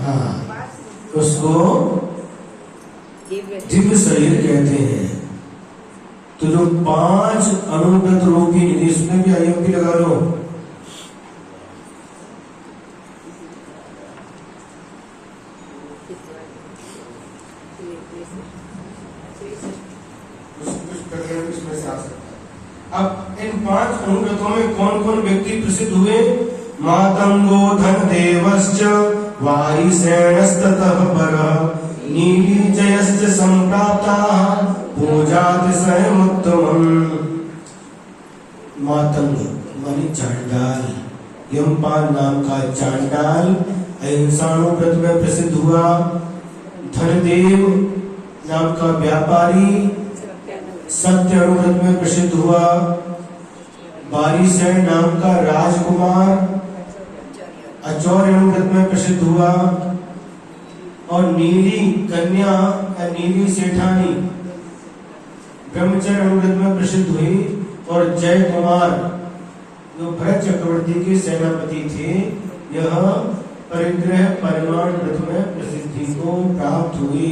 हाँ, उसको दिव्य शरीर कहते हैं। तो जो 5 अनुव्रत रूपी निधि, इसमें भी IMP लगा लो। इसमें से आ सकता है। अब इन 5 अनुव्रतों में कौन कौन व्यक्ति प्रसिद्ध हुए? मातंगो धन देवश्च वारिसेणस्ततः परः नीलिजयश्च संप्राप्ताः पूजातिशयमुत्तमम्। मातंग मानी चांडाल, यमपाल नाम का चांडाल अहिंसानुव्रत में प्रसिद्ध हुआ। धनदेव नाम का व्यापारी सत्य अनुव्रत में प्रसिद्ध हुआ। बारिसेन नाम का राजकुमार अचौर्य अनुव्रत में प्रसिद्ध हुआ। और नीली कन्या या नीली सेठानी ब्रह्मचर्य अनुव्रत में प्रसिद्ध हुई। और जय कुमार जो भरत चक्रवर्ती के सेनापति थे, यह परिग्रह परिमाण व्रत में प्रसिद्धि को प्राप्त हुई।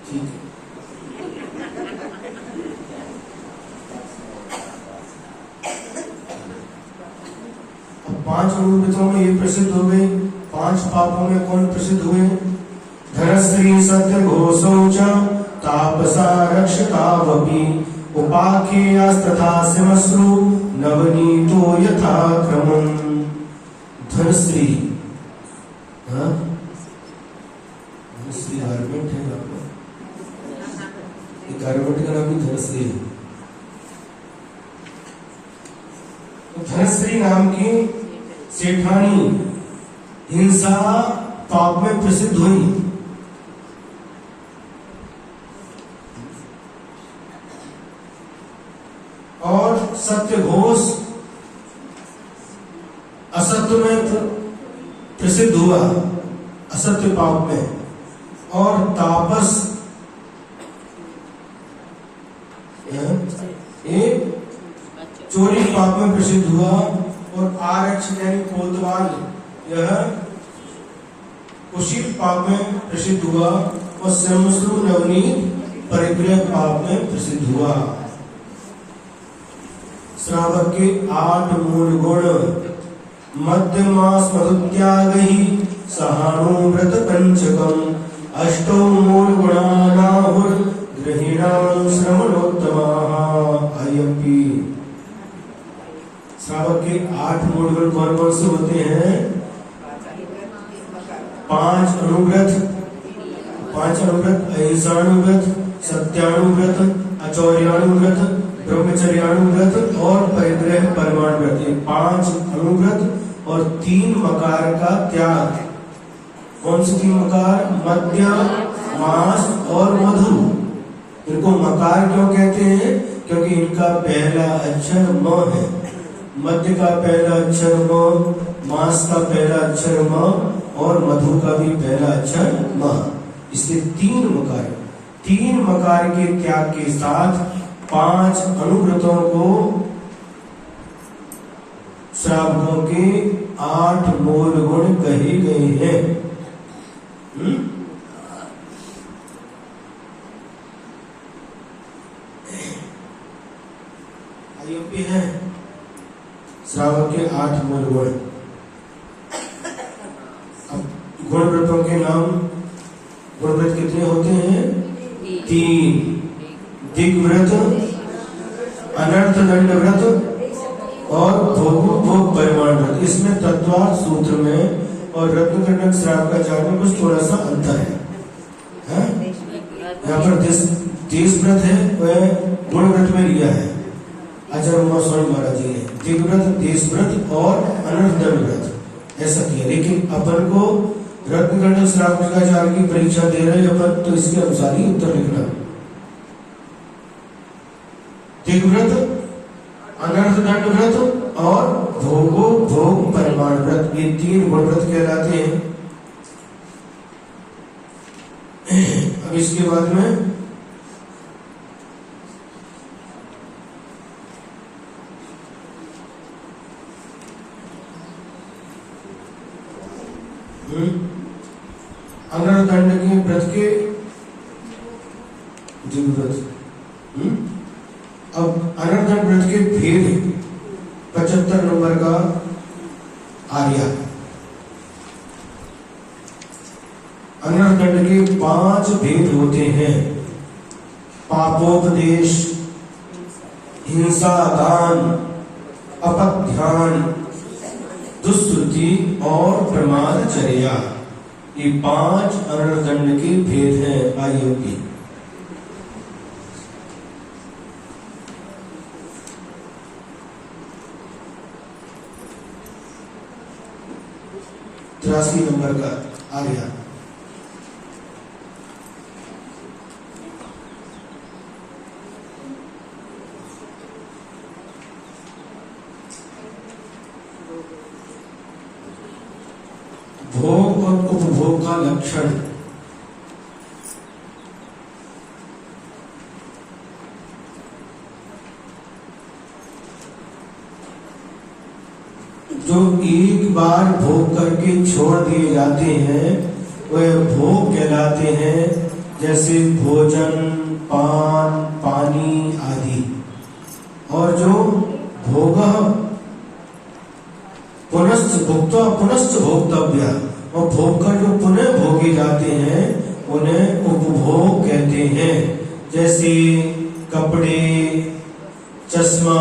ठीक है। अब 5 अनुव्रतों में ये प्रसिद्ध हो गए। 5 पापों में कौन प्रसिद्ध हुए? धनश्री सत्य घोषौ च तापसा रक्षकावपि उपाख्येयास्तथा सिमश्रु नवनीतो यथा क्रमम्। धनश्री, हाँ धनश्री गारमेंट है आपका, गारमेंट का नाम भी धनश्री है। धनश्री नाम की सेठानी हिंसा पाप में प्रसिद्ध हुई। और सत्य घोष असत्य में प्रसिद्ध हुआ, असत्य पाप में। और तापस चोरी पाप में प्रसिद्ध हुआ। और आरक्षक यानी कोतवाल, यह कुशील पाप में प्रसिद्ध हुआ। और समश्रु नवनीत परिग्रह पाप में प्रसिद्ध हुआ। श्रावक के 8 मूल गुण। मध्यमास मधुत्यागहि सहानुव्रत पंचकम् अष्टौ मूल गुणानाहुर गृहीणां श्रमणोत्तमाः। अयपि श्रावक के 8 मूल गुण कौन कौन से होते हैं? 5 अनुव्रत, 5 अनुव्रत अहिंसानुव्रत, सत्यानुव्रत, अचौर्यानुव्रत, ब्रह्मचर्यानुव्रत और परिग्रह परिमाण व्रत। ये 5 अनुव्रत और 3 मकार का त्याग। कौन से 3 मकार? मध्य, मास और मधु। इनको मकार क्यों कहते हैं? क्योंकि इनका पहला अक्षर म है। मध्य का पहला अक्षर म, मास का पहला अक्षर म और मधु का भी पहला अक्षर म। इसलिए 3 मकार। 3 मकार के त्याग के साथ 5 अनुव्रतों को श्रावकों के 8 मूल गुण कहे गए हैं। आइए है श्रावक के 8 मूल गुण। अब गुण व्रतों के नाम। गुण व्रत कितने होते हैं? 3। दिग्व्रत, अनर्थ दंड व्रत और भोग परिमाण व्रत। इसमें तत्वार्थ सूत्र में और रत्नकर्णक श्रावकाचार्य में कुछ थोड़ा सा अंतर है। यहाँ पर देश व्रत है, वह गुण व्रत में लिया है आचार्य उमा स्वामी महाराज जी ने। दिग्व्रत, देश व्रत और अनर्थ दंड व्रत ऐसा किया। लेकिन अपन को रत्नकर्णक श्रावकाचार्य की परीक्षा दे रहे अपन, तो इसके अनुसार ही उत्तर लिखना। दिग्व्रत, अनर्थ दंड व्रत और भोग परिमाण व्रत, ये 3 गुण व्रत कहलाते हैं। अब इसके बाद में अनर्थ दंड के व्रत के दिग्व्रत। अब अनर्थ दंड व्रत के भेद 75 नंबर का आर्या। अनर्थ दंड के 5 भेद होते हैं। पापोपदेश, हिंसा, दान, अपध्यान, दुष्श्रुति और प्रमादचर्या, ये 5 अनर्दंड के भेद हैं आयु के। तिरासी नंबर का आ गया। भोग और उपभोग का लक्षण। जो एक बार भोग करके छोड़ दिए जाते हैं वह भोग कहलाते हैं, जैसे भोजन, पान, पानी आदि। और जो भोग पुनश्च भुक्त्वा पुनश्च भोक्तव्य, और भोग कर जो पुनः भोगे जाते हैं उन्हें उपभोग कहते हैं, जैसे कपड़े, चश्मा,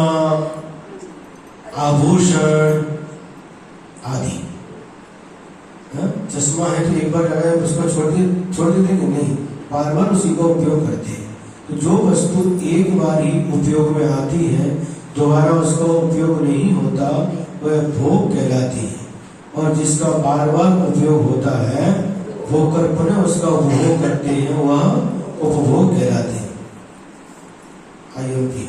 आभूषण आदि। चश्मा है तो एक बार लगाया उसको छोड़ देते कि नहीं, बार बार उसी का उपयोग करते हैं। तो जो वस्तु एक बार ही उपयोग में आती है, दोबारा उसका उपयोग नहीं होता, वह भोग कहलाती है। और जिसका बार बार उपयोग होता है, भोग कर पुनः उसका उपभोग करते हैं, वह उपभोग कहलाते हैं। आयु की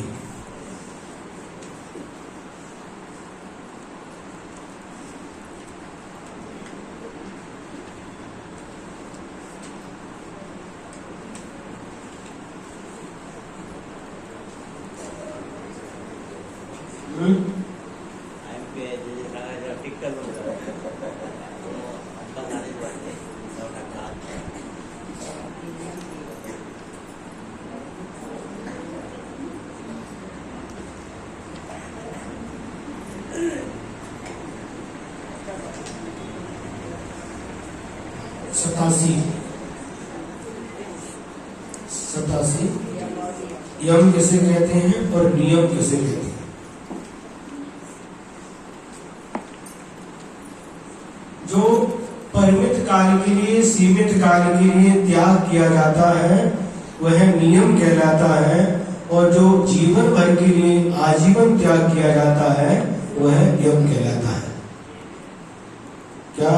सतासी यम किसे कहते हैं और नियम किसे कहते हैं? जो परिमित काल के लिए, सीमित काल के लिए त्याग किया जाता है वह नियम कहलाता है, और जो जीवन भर के लिए आजीवन त्याग किया जाता है वह यम कहलाता है। क्या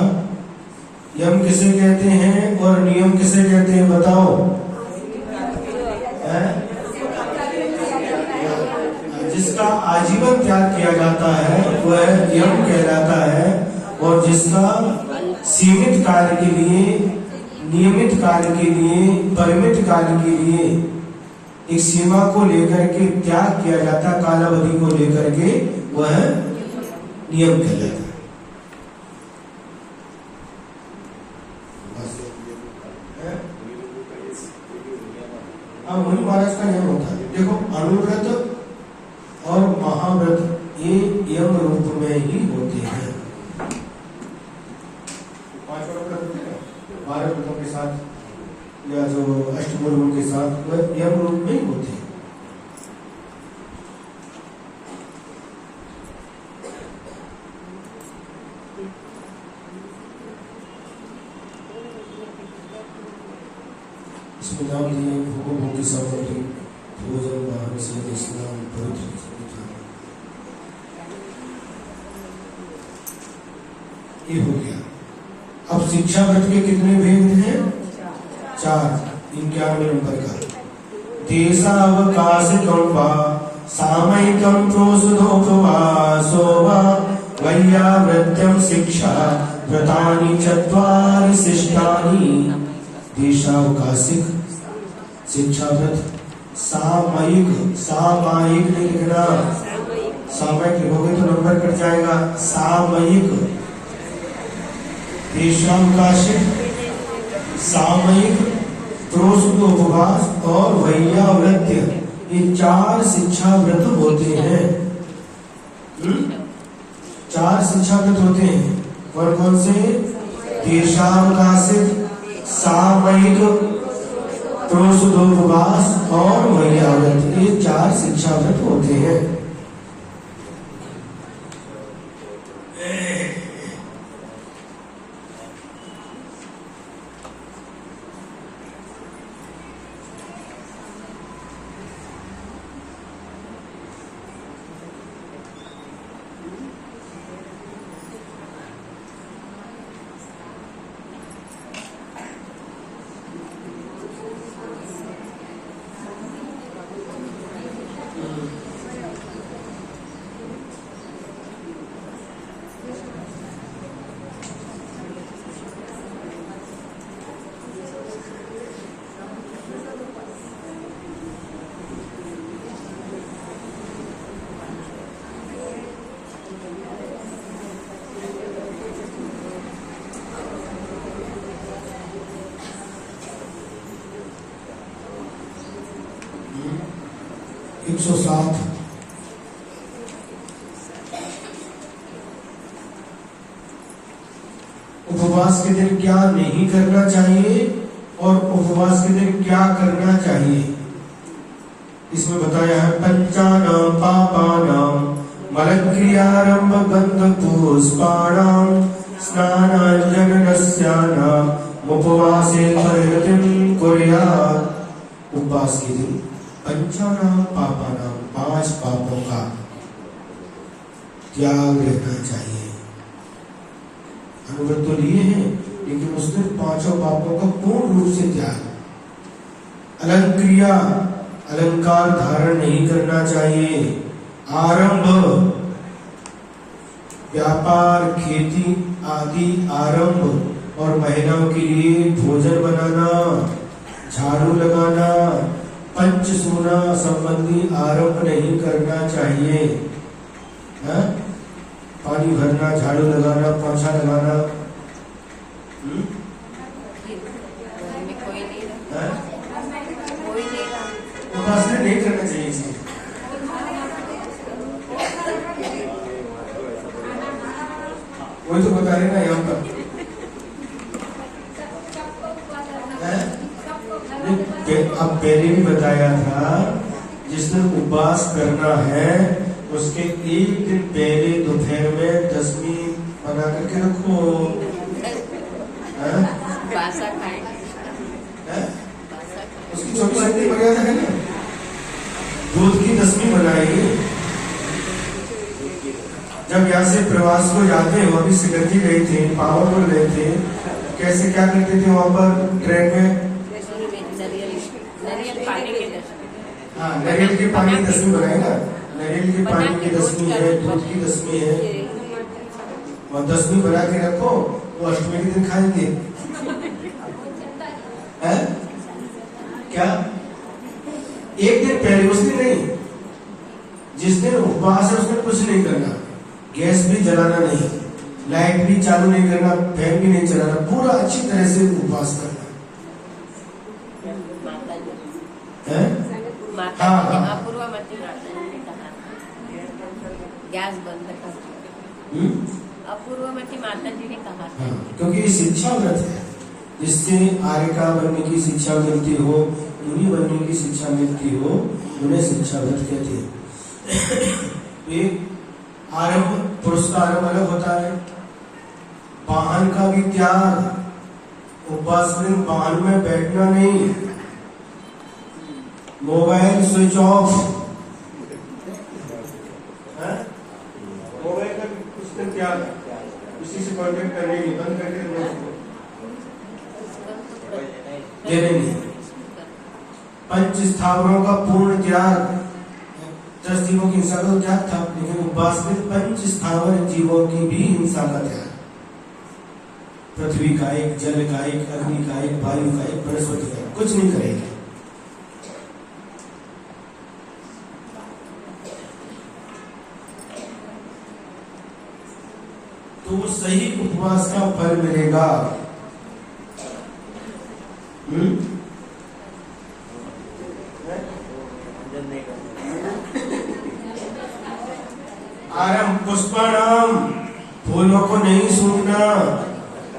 यम किसे कहते हैं और नियम किसे कहते हैं, बताओ? जिसका आजीवन त्याग किया जाता है वह यम कहलाता है, और जिसका सीमित काल के लिए, नियमित काल के लिए, परिमित काल के लिए एक सीमा को लेकर के त्याग किया जाता, कालावधि को लेकर के, वह नियम कहलाता है। मुनि महाराज का नियम होता है। देखो, अनुव्रत और महाव्रत ये यम रूप में ही होते हैं। 5 12 व्रतों के साथ या जो अष्टमुर्गों के साथ वह यम रूप में ही होते हैं। इसमें नाम दिए भोगों की सामग्री, भोजन, वाहन, से स्नान, पवित्र। ये हो गया। अब शिक्षा व्रत के कितने भेद हैं? 4। 91 नंबर का। देशावकाशिकं वा सामयिकं प्रोसुधोपवासो वा वैयावृत्यं शिक्षा व्रतानि 4 शिष्टानि। देशावकाशिक शिक्षा व्रत, सामयिक, सामयिक नहीं लिखना, सामयिक लिखोगे तो नंबर कट जाएगा। सामयिक, देशावकाशिक, सामयिक, प्रोसुध उपवास और वैयावृत्य, ये 4 शिक्षा व्रत होते हैं। 4 शिक्षा व्रत होते हैं। और कौन से? देशावकाशिक, सामयिक, क्रोशोपवास और मैयाव्रत, ये 4 शिक्षा व्रत होते हैं। उपवास के दिन क्या नहीं करना चाहिए और उपवास के दिन क्या करना चाहिए, इसमें बताया है। पंचानाम पापानाम मलक्रियारंभ गंध पुष्पाणाम स्नानांजनस्यानाम उपवासे परिणतिं कुर्यात्। उपवास के दिन पंचानाम पापानाम 5 पापों का त्याग रहना चाहिए। अनुव्रत तो लिए हैं, लेकिन उसने 5 पापों का पूर्ण रूप से त्याग। अलंक्रिया, अलंकार धारण नहीं करना चाहिए। आरंभ, व्यापार, खेती आदि आरंभ और महिलाओं के लिए भोजन बनाना, झाड़ू लगाना, पंचसूना संबंधी आरंभ नहीं करना चाहिए। है? पानी भरना, झाड़ू लगाना, पोछा लगाना, उपासना नहीं करना चाहिए इसे। वही तो बता रहे ना यहाँ पर। अब पहले भी बताया था, जिसने उपवास करना है उसके एक दिन पहले दोपहर में 10वीं बना करके रखो। उसकी 24 मर्यादा है ना। दूध की 10वीं बनाई। जब यहाँ से प्रवास को जाते हो, अभी सिकंजी गए थे, पावापुर गए थे, कैसे क्या करते थे वहां पर ट्रेन में? हाँ, नारियल के पानी की 10वीं बनाई ना। नारियल के पानी की 10वीं है, दूध की 10वीं है, और 10वीं बना के रखो, वो अष्टमी के दिन खाएंगे। है? क्या? एक दिन पहले, उस दिन नहीं। जिस दिन उपवास है उस दिन कुछ नहीं करना, गैस भी जलाना नहीं, लाइट भी चालू नहीं करना, फैन भी नहीं चलाना, पूरा अच्छी तरह से उपवास करना है। हाँ, गैस बंद कर। अपूर्वमती माता जी ने कहा था। क्योंकि ये शिक्षा व्रत है, जिससे आर्यका बनने की शिक्षा मिलती हो, मुनि बनने की शिक्षा मिलती हो, उन्हें शिक्षा व्रत कहते हैं। एक आरंभ, पुरुष का आरंभ अलग होता है। वाहन का भी त्याग। उपवास में वाहन में बैठना नहीं, मोबाइल स्विच ऑफ। मोबाइल का कुछ दिन त्याग, किसी से कॉन्टेक्ट करने नहीं, बंद करके देने। पंच स्थावरों का पूर्ण त्याग। 10 जीवों की हिंसा का त्याग था, लेकिन उपवास में पंच स्थावर जीवों की भी हिंसा का त्याग। पृथ्वी का एक, जल का एक, अग्नि का एक, वायु का एक, वनस्पति का एक, कुछ नहीं करेगा। तो वो सही उपवास का फल मिलेगा। आरंभ पुष्पाणाम, फूलों को नहीं सूंघना,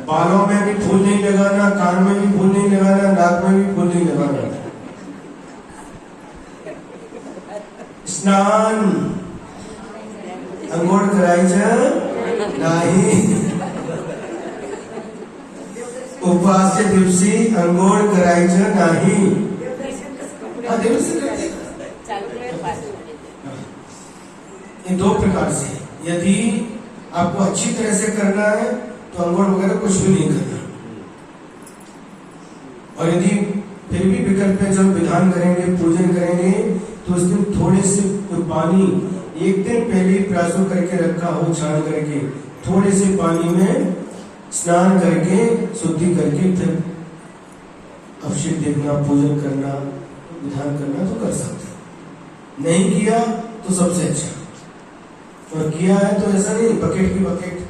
बालों में भी फूल नहीं लगाना, कान में भी फूल नहीं लगाना, नाक में भी फूल नहीं लगाना। स्नान अंघोळ करायचं नाही. उपवासच्या दिवशी अंघोळ करायचं नाही. ये दो प्रकार से, यदि आपको अच्छी तरह से करना है तो अंघोळ वगैरह कुछ भी नहीं करना, और यदि फिर भी विकल्प है जब विधान करेंगे, पूजन करेंगे, तो उस दिन थोड़े से पानी एक दिन पहले ही प्रयासों करके रखा हो, छान करके थोड़े से पानी में स्नान करके शुद्धि करके फिर अभिषेक देखना, पूजन करना, विधान करना तो कर सकते. नहीं किया तो सबसे अच्छा, और किया है तो ऐसा नहीं बकेट की बकेट.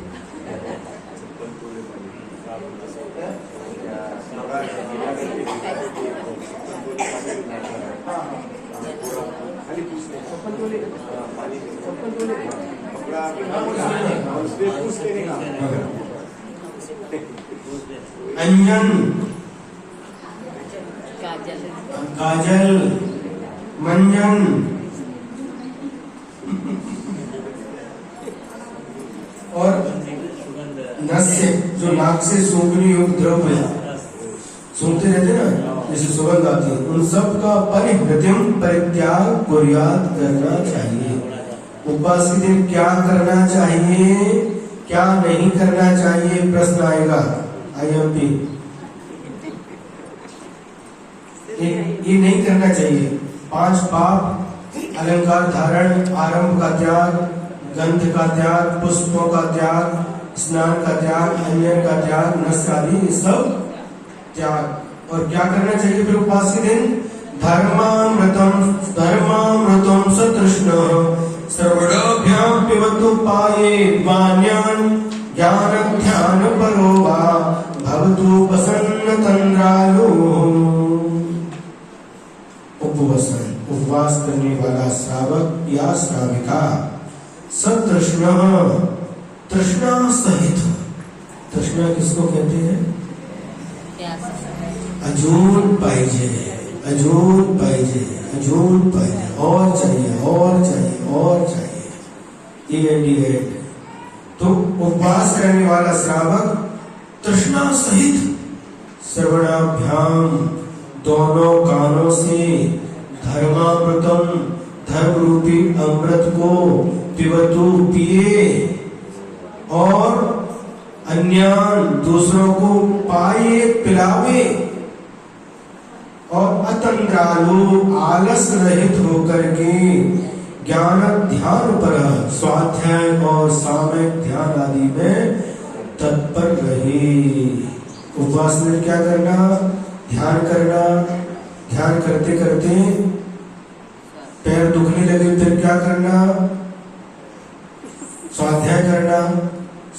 अंजन, काजल, मंजन, और नस्य जो नाक से सूंघने योग्य द्रव्य सूंघते रहते ना, जैसे सुगंध आती है, उन सब का परिहृत्यम परित्याग कुर्यात करना चाहिए. उपवास के दिन क्या करना चाहिए, क्या नहीं करना चाहिए, प्रश्न आएगा. IMP ये नहीं करना चाहिए. 5 पाप: अलंकार धारण, आरंभ का त्याग, गंध का त्याग, पुष्पों का त्याग, स्नान का त्याग, अन्य का त्याग, नस्य आदि सब त्याग. और क्या करना चाहिए फिर उपवास के दिन? धर्मामृतम सतृष्ण सर्वभ्याम पिबतु पायेत् वान्यान् ज्ञान ध्यान परो वा भवतु प्रसन्न तंद्रालु. उपवसन, उपवास करने वाला श्रावक या श्राविका सतृष्ण, तृष्णा सहित. तृष्णा किसको कहते हैं? अजून पाहिजे, अजून पाहिजे, अजून पाहिजे, और चाहिए, और चाहिए, और चाहिए. तो उपवास करने वाला श्रावक तृष्णा सहित श्रवणाभ्याम दोनों कानों से धर्मामृतम धर्म रूपी अमृत को पिबतु पिए, और अन्यान दूसरों को पाए पिलावे, और अतंद्रालु आलस रहित होकर के ज्ञान ध्यान पर स्वाध्याय और सामयिक ध्यान आदि में तत्पर रहे. उपवास में क्या करना? ध्यान करना. ध्यान करते करते पैर दुखने लगे फिर क्या करना? स्वाध्याय करना.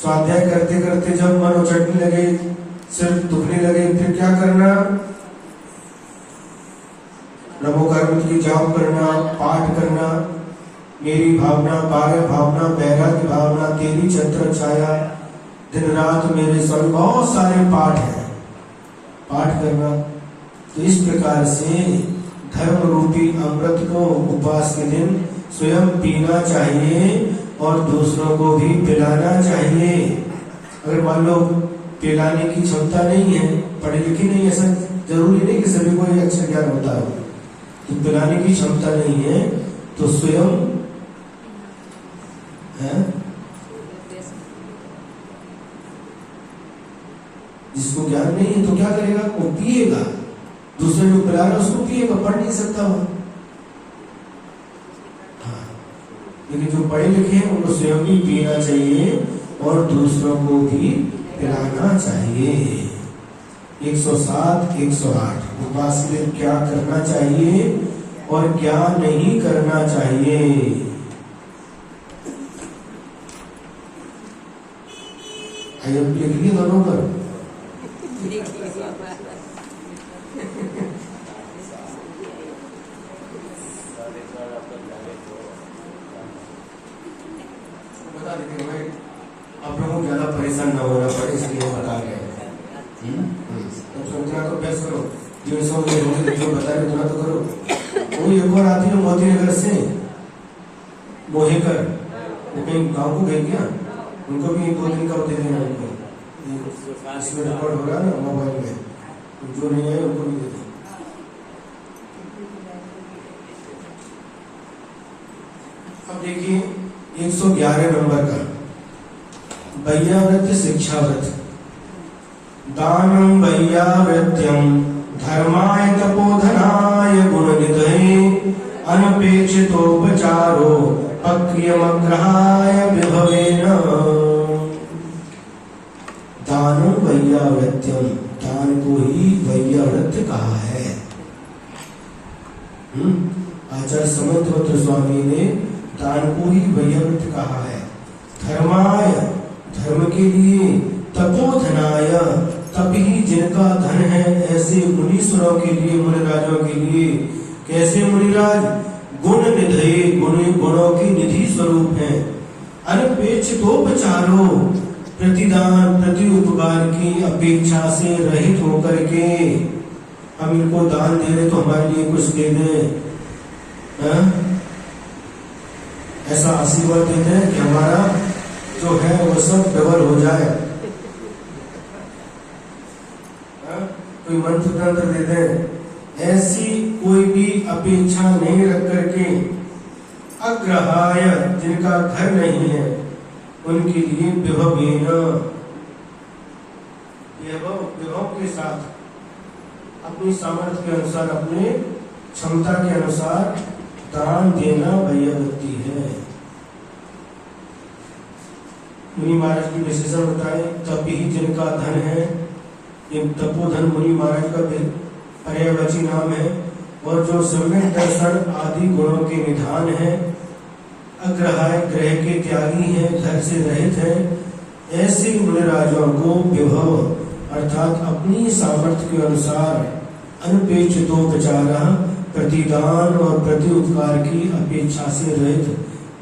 स्वाध्याय करते करते जब मन उचटने लगे, सिर दुखने लगे, फिर क्या करना? नमोकार की जाप करना, पाठ करना. मेरी भावना, बारह भावना, बैराग्य भावना, तेरी छत्र छाया, दिन रात मेरे संग, बहुत सारे पाठ हैं. पाठ करना. तो इस प्रकार से धर्म रूपी अमृत को उपवास के दिन स्वयं पीना चाहिए और दूसरों को भी पिलाना चाहिए. अगर मान लो पिलाने की क्षमता नहीं है, पढ़े लिखे नहीं, ऐसा जरूरी नहीं कि सभी को ये अच्छा ज्ञान होता है, तो पिलाने की क्षमता नहीं है तो स्वयं है, जिसको ज्ञान नहीं है तो क्या करेगा? वो पिएगा. दूसरे को पिला रहा उसको पिएगा, पढ़ नहीं सकता वो. हाँ, लेकिन जो पढ़े लिखे हैं उनको स्वयं भी पीना चाहिए और दूसरों को भी पिलाना चाहिए. 107, 108 उपवास के दिन क्या करना चाहिए और क्या नहीं करना चाहिए. लिख लिए दोनों पर. बता देते हैं आप लोगों को ज्यादा परेशान न होना पड़े इसलिए बता रहे हैं. तो सोचना तो बेस्ट करो, जो बता रहे उतना तो करो. वो एक और आती है मोदी नगर से, मोहेकर, वो कहीं गाँव को गए क्या, उनको भी 2 दिन का दे देना, उनको इसमें रिकॉर्ड हो रहा है ना मोबाइल में, जो नहीं आए उनको भी दे दें। अब देखिए 111 नंबर का वैयावृत्य शिक्षाव्रत। दानं वैयावृत्यं धर्माय तपोधनाय गुणनिधये अनपेक्षितोपचारो पक्रियमग्रहाय विभवेन। दानं वैयावृत्यम, दान को ही वैयावृत्य कहा है। आचार्य समंतवत्र स्वामी ने दान को ही वैयावृत्य कहा है। धर्माय, धर्म के लिए, तपोधनाय, तप ही जिनका धन है, ऐसे मुनीश्वरों के लिए, मुनिराजों के लिए। कैसे मुनिराज? गुण निधये, गुणों की निधि स्वरूप है। अनपेक्षितोपचारो, प्रतिदान प्रति उपकार की अपेक्षा से रहित होकर के हम इनको दान दे रहे तो हमारे लिए कुछ दे दें, ऐसा आशीर्वाद देते हैं कि हमारा जो है वो सब डबल हो जाए। कोई मंत्र तंत्र दे दें, ऐसी कोई भी अपेक्षा नहीं रख करके अग्रहाय, जिनका घर नहीं है उनके लिए विभवेन, विभव के साथ अपनी सामर्थ्य के अनुसार, अपने क्षमता के अनुसार दान देना वैयावृत्ति है। मुनि महाराज की विशेषण बताए, तप ही जिनका धन है। ये तपोधन मुनि महाराज का पर्यायवाची नाम है, और जो सम्यक दर्शन आदि गुणों के निधान है। अग्रहाय, ग्रह के त्यागी हैं, घर से रहित हैं। ऐसे मुनिराजों को विभव अर्थात अपनी सामर्थ्य के अनुसार अनपेक्षितोपचार, प्रतिदान और प्रति उपकार की अपेक्षा से रहित,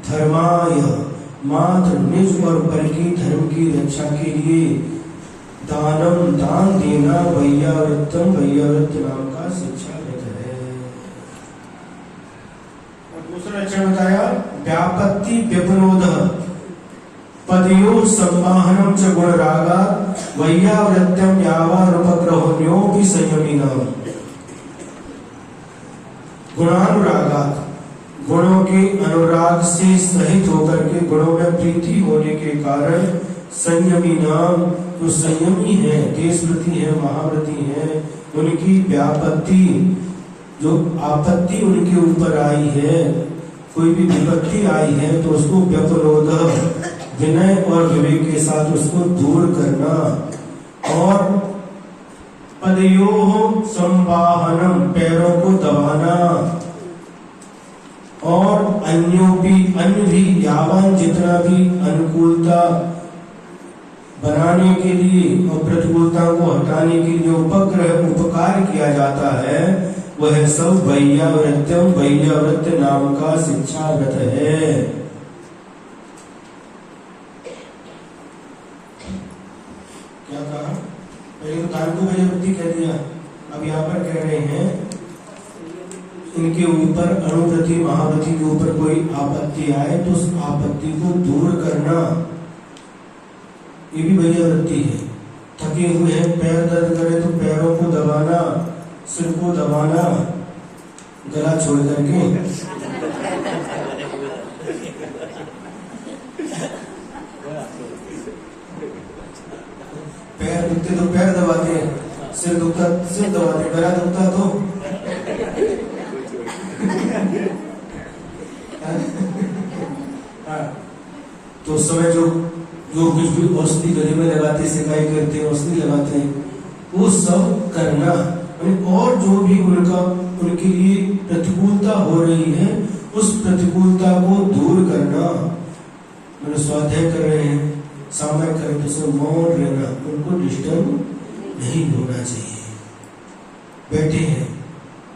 धर्माय, मात्र निज और पर की धर्म की रक्षा के लिए दानम, दान देना वैयावृत्तम, वैयावृत्त नाम का शिक्षाव्रत है। और दूसरा लक्षण बताया व्यापत्ति व्यपनोद पदयो संवाहनम च गुण रागा वैयावृत्यम यावानुपग्रहोन्योपि संयमिनाम। गुणानुरागात, गुणों के अनुराग से सहित होकर के, गुणों में प्रीति होने के कारण संयमी नाम, जो संयमी है, देशव्रती है, महाव्रती है, उनकी व्यापत्ति, जो आपत्ति उनके ऊपर आई है, कोई भी विपत्ति आई है तो उसको व्यपरोध, विनय और विवेक के साथ उसको दूर करना। और पदयोः संवाहनम, पैरों को दबाना। और अन्य भी यावन, जितना भी अनुकूलता बनाने के लिए और प्रतिकूलता को हटाने के लिए उपकार किया जाता है, वह सब वैयावृत्यम, वैयावृत्य नाम का शिक्षाव्रत है। क्या कहा? पहले तो दान को वैयावृत्ति कह दिया, अब यहाँ पर कह रहे हैं इनके ऊपर, अनुव्रती महाव्रती के ऊपर कोई आपत्ति आए तो उस आपत्ति को दूर करना, ये भी वैयावृत्ति है। थके हुए हैं, पैर दर्द करे तो पैरों को दबाना, सिर को दबाना, गला छोड़ करके। पैर दुखते तो पैर दबाते हैं, सिर दुखता सिर दबाते, गला दुखता तो तो उस समय जो कुछ भी औषधि गले में लगाते, सिकाई करते हैं, औषधि लगाते हैं, वो सब करना। और जो भी उनके लिए प्रतिकूलता हो रही है, उस प्रतिकूलता को दूर करना। मैंने स्वाध्याय कर रहे हैं, सामना कर रहे तो मौन रहना, उनको डिस्टर्ब नहीं होना चाहिए। बैठे हैं,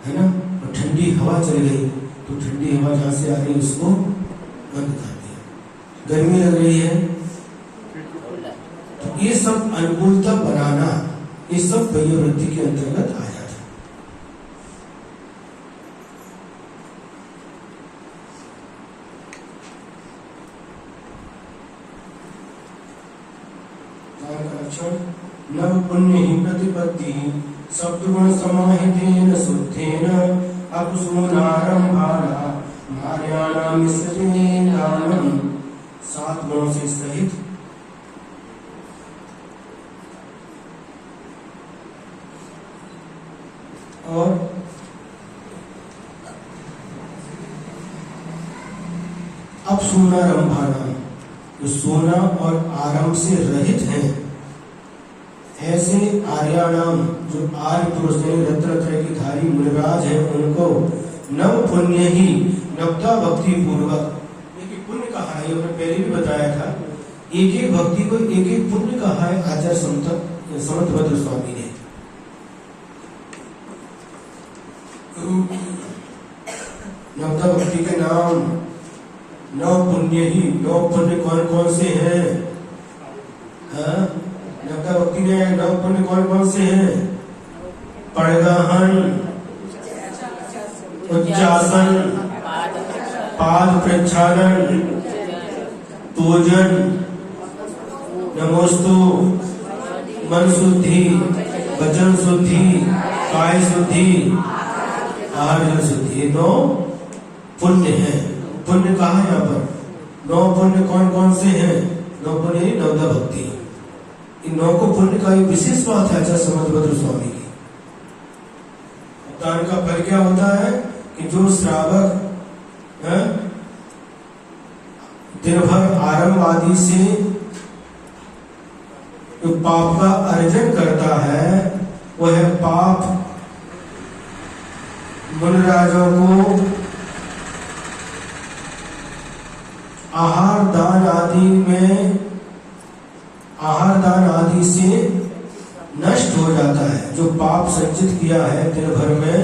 है ना, और ठंडी हवा चल गई तो ठंडी हवा जहाँ से आ रही है उसको बंद कर दिया। गर्मी लग रही है तो ये सब अनुकूलता बनाना, ये सब वैयावृत्ति के अंतर्गत आ जाता है। नव पुण्य ही प्रतिपत्ति सप्तगुण समाहितेन शुद्धेन अपसूनारंभाना मार्याणां मिश्रितेन दानम। 7 गुणों से सहित और अपसूनारंभाना जो सोना और आरंभ से रहित हैं, ऐसे आर्याणाम जो आर्य पुरुष रत्न की धारी मुनिराज है, उनको नव पुण्य ही नवता भक्ति पूर्वक एक पुण्य कहा है। हमने पहले भी बताया था, एक एक भक्ति को एक एक पुण्य कहा है आचार्य समर्थ भद्र स्वामी ने। नवता भक्ति के नाम नव पुण्य ही। नव पुण्य कौन कौन से हैं? नवता भक्ति ने नव पुण्य कौन कौन से हैं? पड़गाहन, उच्चासन, पाद प्रक्षालन, पूजन, नमोस्तु, मन शुद्धि, वचन शुद्धि, काय शुद्धि, आहार शुद्धि। 9 पुण्य है। पुण्य कहा है यहाँ पर? 9 पुण्य कौन कौन से हैं? 9 पुण्य नवता भक्ति। इन 9 को पुण्य का एक विशेष बात है आचार्य समर्थ भद्र स्वामी की। दान का फल क्या होता है कि जो श्रावक दिन भर आरंभ आदि से जो पाप का अर्जन करता है, वह पाप मुनिराजों को आहार दान आदि से नष्ट हो जाता है। जो पाप संचित किया है दिन भर में,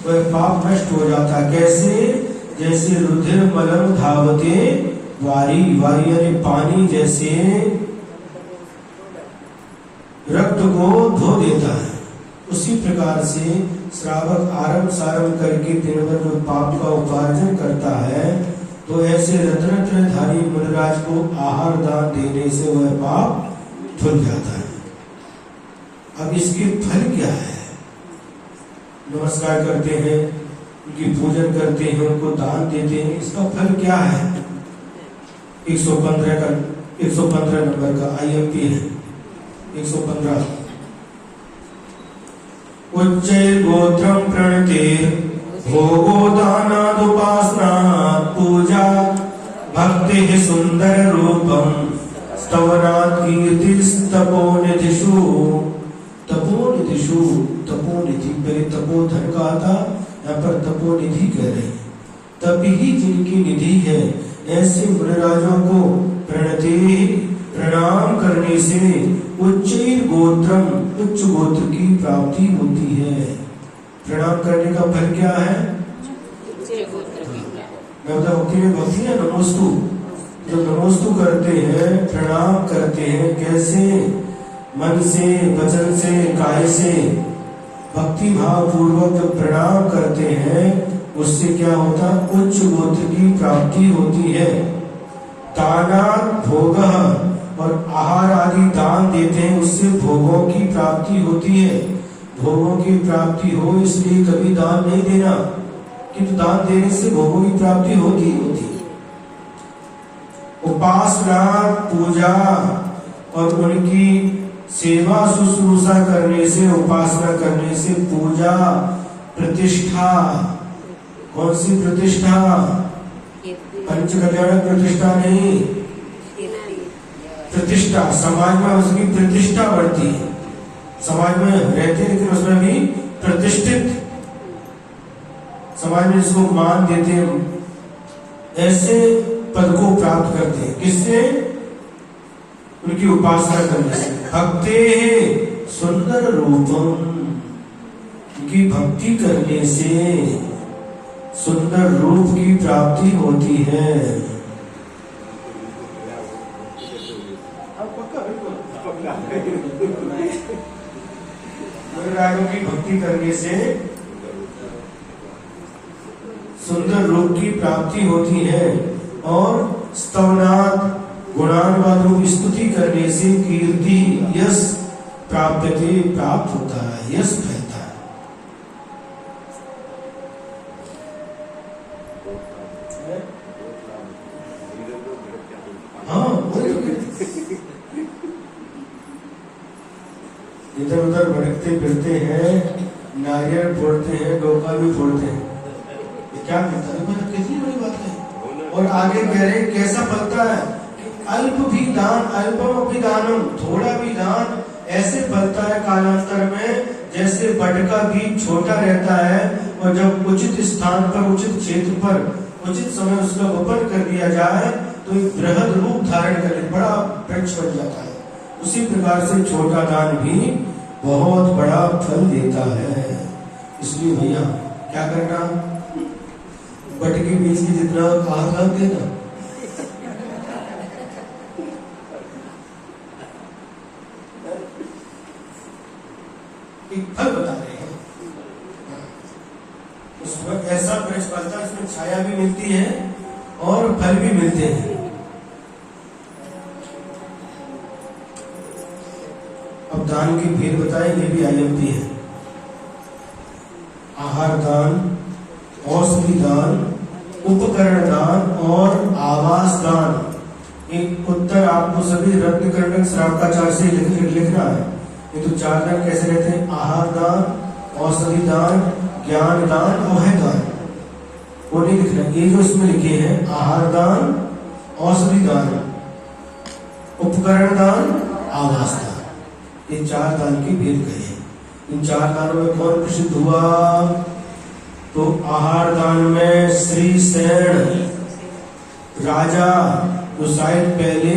वह पाप नष्ट हो जाता है। कैसे? जैसे रुधिर मलम धावते वारी यानी पानी जैसे रक्त को धो देता है, उसी प्रकार से श्रावक आरंभ सारंभ करके दिन भर जो पाप का उपार्जन करता है, तो ऐसे रत्नत्रयधारी मुनिराज को आहार दान देने से वह पाप धुल जाता है। अब इसके फल क्या है? नमस्कार करते हैं, उनकी पूजन करते हैं, उनको दान देते हैं, इसका फल क्या है? 115 नंबर का IMP है। 115 उच्चैः गोत्रं प्रणतेर् भोगो दानादुपासना पूजा भक्तिः सुंदर रूपम स्तवनात् कीर्तिस्तपोनिधिषु। तपोनिधि पहले तपोधन कहा था, यहाँ पर तपोनिधि कह रहे हैं। तप ही जिनकी निधि है, ऐसे मुनिराजों को प्रणाम करने से उच्च गोत्र की प्राप्ति होती है। प्रणाम करने का फल क्या है? भक्ति है नमोस्तु। जो नमोस्तु करते हैं, प्रणाम करते हैं, कैसे? मन से, वचन से, काय से भक्ति भाव पूर्वक जो प्रणाम करते हैं, उससे क्या होता? उच्च गोत्र की प्राप्ति होती है। दानात् भोगः और आहार आदि दान देते हैं, उससे भोगों की प्राप्ति होती है। भोगों की प्राप्ति हो इसलिए कभी दान नहीं देना, किंतु दान देने से भोगों की प्राप्ति होती है। उपासना पूजा और उनकी सेवा शुश्रूषा करने से, उपासना करने से पूजा प्रतिष्ठा। कौन सी प्रतिष्ठा? पंच कल्याण प्रतिष्ठा नहीं, प्रतिष्ठा। समाज में उसकी प्रतिष्ठा बढ़ती है। समाज में रहते लेकिन उसमें भी प्रतिष्ठित, समाज में इसको मान देते हैं, ऐसे पद को प्राप्त करते हैं। किससे? उनकी उपासना करने से। भक्ते सुंदर रूपम, उनकी भक्ति करने से सुंदर रूप की प्राप्ति होती है। मुनिराजों की भक्ति करने से सुंदर रूप की प्राप्ति होती है। और स्तवनात् गुणानुवाद रूप स्तुति करने से कीर्ति यश प्राप्त होता है, यश फैलता है। हाँ, इधर उधर भटकते फिरते हैं, नारियल फोड़ते हैं, डोका भी फोड़ते हैं, ये क्या कहता है? कितनी बड़ी बात है। और आगे कह रहे कैसा फलता है? अल्प भी दान, अल्पम भी दानम, थोड़ा भी दान ऐसे फलता है कालांतर में जैसे बट का बीज छोटा रहता है और जब उचित स्थान पर, उचित क्षेत्र पर, उचित समय उसका वपन कर दिया जाए तो एक बृहद रूप धारण कर बड़ा वृक्ष बन जाता है। उसी प्रकार से छोटा दान भी बहुत बड़ा फल देता है। इसलिए भैया क्या करना, बट के बीज की जितना आहार देना। एक फल बता रहे हैं, उस वक्त ऐसा वृक्ष फलता है, इसमें छाया भी मिलती है और फल भी मिलते हैं। अब दान की भेद बताए, ये भी IMP है। आहार दान, औषधि दान, उपकरण दान और आवास दान। एक उत्तर आपको सभी रत्न कर्णक श्रावकाचार्य से लिखना है। ये तो 4 दान कैसे रहते हैं? आहार दान, औषधि दान, ज्ञान दान, अभय दान। वो नहीं लिखना, ये जो इसमें लिखे हैं आहार दान, औषधि दान, उपकरण दान, आवास दान, ये 4 दान के भेद कहे। इन 4 दानों में कौन प्रसिद्ध हुआ? तो आहार दान में श्री सेन राजा, जो शायद पहले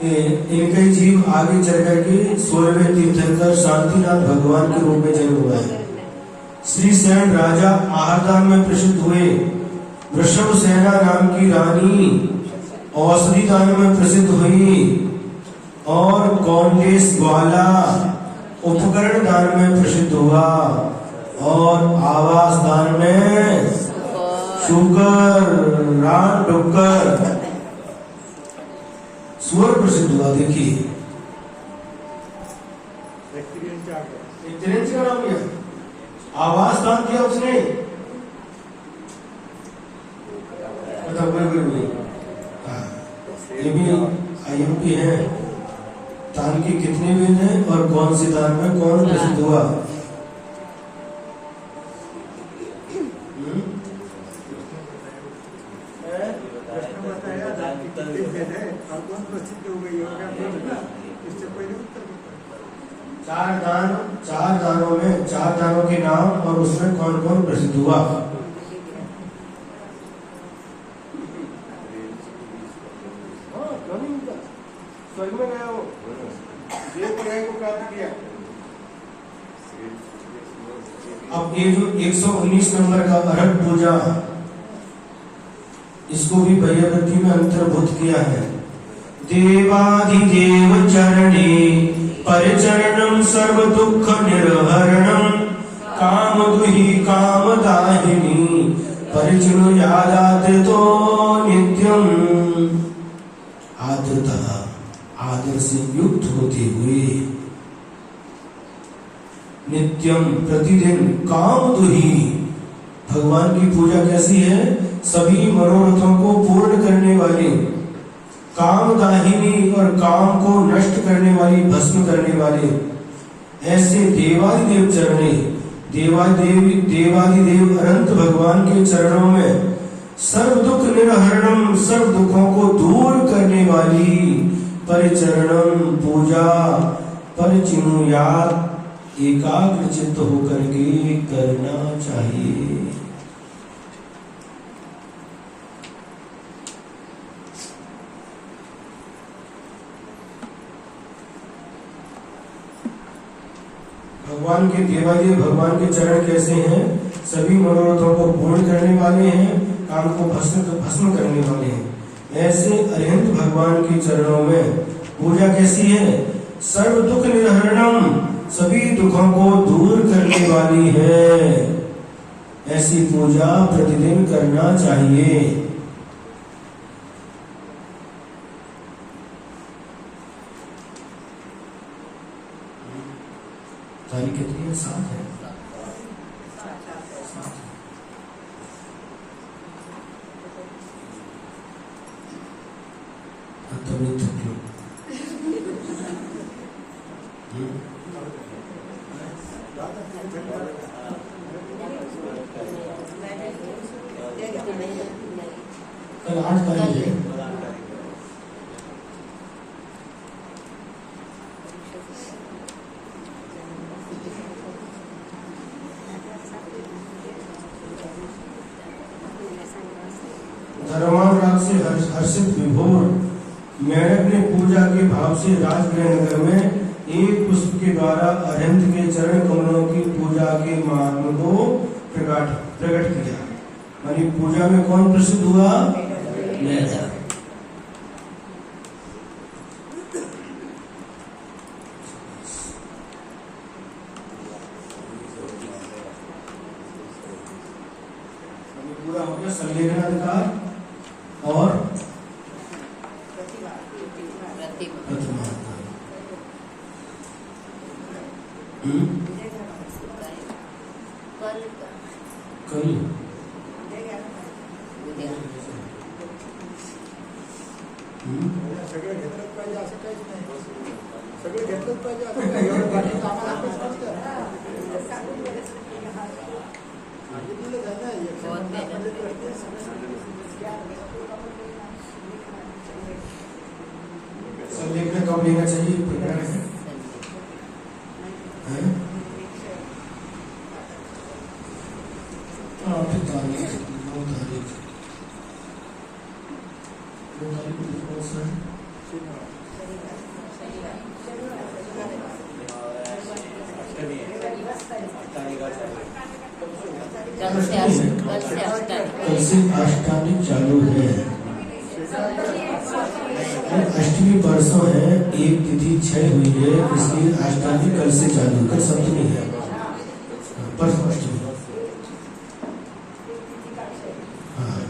इनके जीव आगे चल करके 16वें तीर्थंकर शांतिनाथ भगवान के रूप में जन्म हुआ है। श्री सेन राजा आहारदान में प्रसिद्ध हुए। वृषभ सेना नाम की रानी औषधि दान में प्रसिद्ध हुई और कौंडेश ग्वाला उपकरण दान में प्रसिद्ध हुआ और आवास दान में शुकर, रान, डुक्कर, सुअर प्रसिद्ध हुआ। देखिए का नाम किया, आवास दान किया उसने, ये भी IMP है। दान के कितने वेद हैं और कौन से दान में कौन प्रसिद्ध हुआ? चार दानों में 4 दानों के नाम और उसमें कौन कौन प्रसिद्ध हुआ? स्वर्ग में गया, वो देव को प्राप्त किया। अब ये जो 119 नंबर का अरहत पूजा, इसको भी भैयावृत्ति में अंतर्भूत किया है। देवाधिदेव चरणे परिचरणम सर्व दुख निर्हरणम कामदुहि कामदाहिनी परिचनु यादाद्रतो नित्यम। आद्रता, आदर से युक्त होते हुए नित्यम, प्रतिदिन, कामदुहि, भगवान की पूजा कैसी है? सभी मनोरथों को पूर्ण करने वाली, कामदाहिनी और काम को नष्ट करने वाली, भस्म करने वाले ऐसे देवादिदेव चरणे, देवादिदेव अनंत भगवान के चरणों में सर्व दुख निर्हरणम, सर्व दुखों को दूर करने वाली परिचरणम पूजा, परिचिनुयात, एकाग्र चित्त होकर के करना चाहिए। भगवान के देवादेव भगवान के चरण कैसे हैं? सभी मनोरथों को पूर्ण करने वाले हैं, काम को भस्म करने वाले हैं। ऐसे अरिहंत भगवान के चरणों में पूजा कैसी है? सर्व दुख निर्हरणम, सभी दुखों को दूर करने वाली है। ऐसी पूजा प्रतिदिन करना चाहिए। तारीख कितनी है? 7 है। तभी थक लो। कल 8 तारीख है। धर्मान राग से हर्षित विभोर मेढक ने पूजा के भाव से राजगृह नगर में एक पुष्प के द्वारा अरिहंत के चरण कमलों की पूजा के महात्म को प्रकट किया। यानी पूजा में कौन प्रसिद्ध हुआ? मेढक। पूरा हो गया संलेखनाधिकार और प्रतिमा। कल सगळे घेतलंच पाहिजे असं काहीच नाही. सगळे घेतलंच पाहिजे असं काही एवढं बाकीचं आम्हाला अभ्यास नसतं. सांगितलेलं आहे ना, संलेखन कब लेना चाहिए? प्रकरण है। तारीख 9 तारीख कल से अष्टानी चालू है। अष्टमी परसों है, एक तिथि क्षय हुई है, इसलिए अष्टानी कल से चालू। कल सप्तमी है, परसों अष्टमी। हाँ,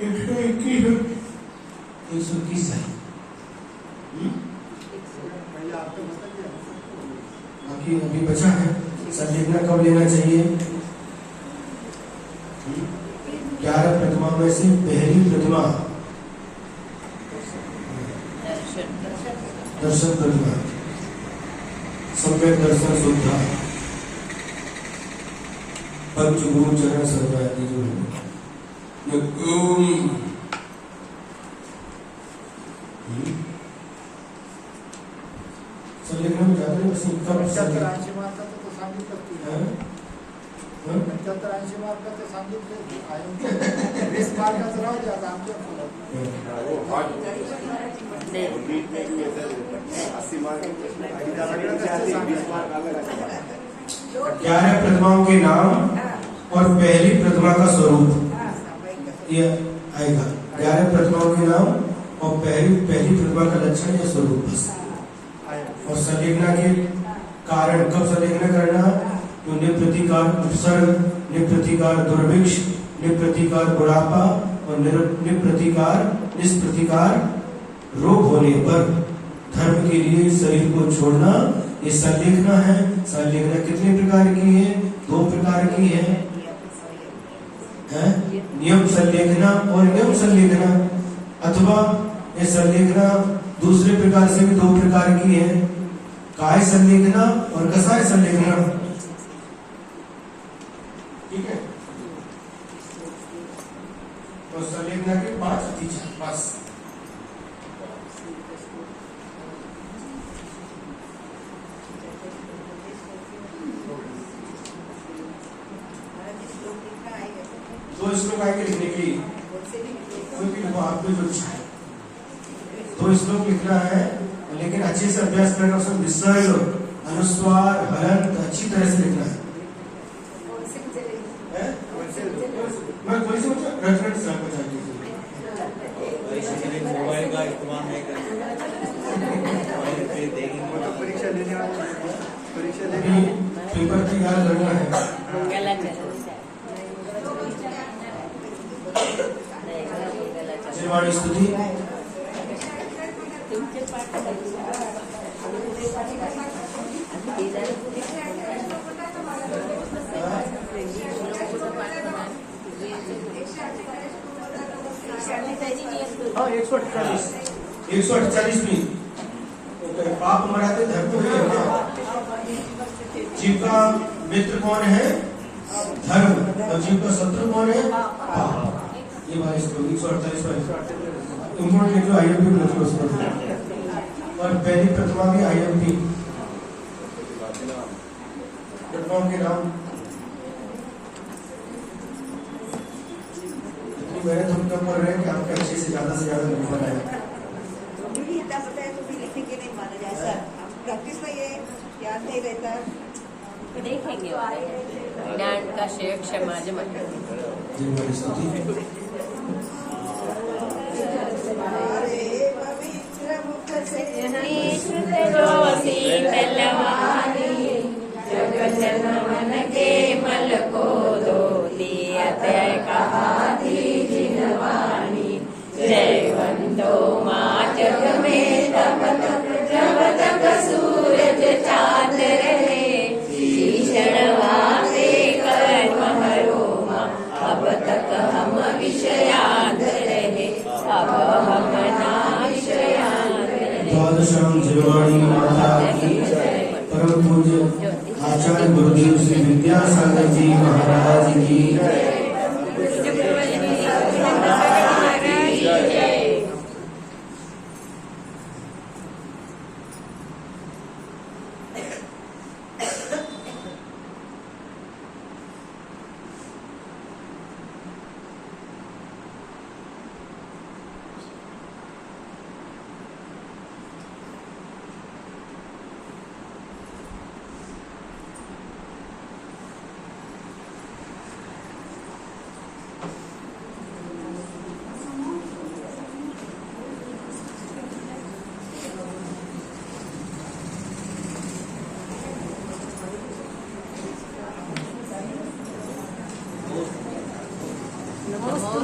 एक सौ इक्कीस है। बाकी अभी बचा है। संलेखना कब लेना चाहिए? 11 प्रतिमा में से पहली प्रतिमा दर्शन प्रतिमा, सम्यक दर्शन शुद्धा, पंचगुरु चरण सर्वादि जो है। संलेखन में जाते हैं कब? 75-80 मार्काचं तर सांगितलं की 75-80 मार्काचं सांगितलं. 20 मार्काचं राहू द्या आता आमच्या पुढं. 11 प्रतिमाओं के नाम और पहली प्रतिमा का स्वरूप ये आएगा। 11 प्रतिमाओं के नाम और पहली प्रतिमा का लक्षण या स्वरूप बस। और संलेखना के कारण कब संलेखना करना? तो निप्रतिकार उपसर्ग, निप्रतिकार दुर्भिक्ष, निप्रतिकार बुढ़ापा और निष्प्रतिकार रोग होने पर धर्म के लिए शरीर को छोड़ना, ये संलेखना है। संलेखना कितने प्रकार की है? 2 प्रकार की है। नियम संलेखना और नियम संलेखना, अथवा ये संलेखना दूसरे प्रकार से भी 2 प्रकार की है। काय संलेखना और कसाय संलेखना। ठीक है, तो संलेखना के 5 फीचर बस। दो श्लोक आएंगे लिखने के लिए, कोई भी आपको जो इच्छा है 2 श्लोक लिखना है, लेकिन अच्छे से अभ्यास करना, उसमें विसर्ग, अनुस्वार, हलंत अच्छी तरह से लिखना है। मैं कोई से रेफरेंस आपको चाहिए। मोबाइल का इस्तेमाल नहीं करना। परीक्षा लेने वाले पेपर तैयार करना है। जिरवाणी स्तुति हाँ 148 में पाप मराते धर्म हुई है ना। जीव का मित्र कौन है? धर्म। और जीव का शत्रु कौन है? पाप। ये बात इसको 148 पर उन्होंने जो IMP लिखी उसमें और पहली प्रतिमा भी IMP प्लेटफॉर्म के नाम इतनी मेहनत हम कम कर रहे हैं कि आपके अच्छे से ज्यादा नंबर आए। इतना पता है तो भी लिखने के नहीं माना जाए सर। प्रैक्टिस में ये याद नहीं रहता। देखेंगे ज्ञान का शेय क्षमा जिरवाणी स्तुति जगत मन के मल को दो दियत कहा जिनवाणी जयवंतो माँ जग में तब जब तक सूरज चांद रहे भीषण वाते कर्म हरो माँ अब तक हम विषयाद रहे अब हम ना विषयाद रहे। द्वादशाम जिरवाणी माता की परम पूज्य आचार्य गुरुदेव श्री विद्यासागर जी महाराज की नमोस्तु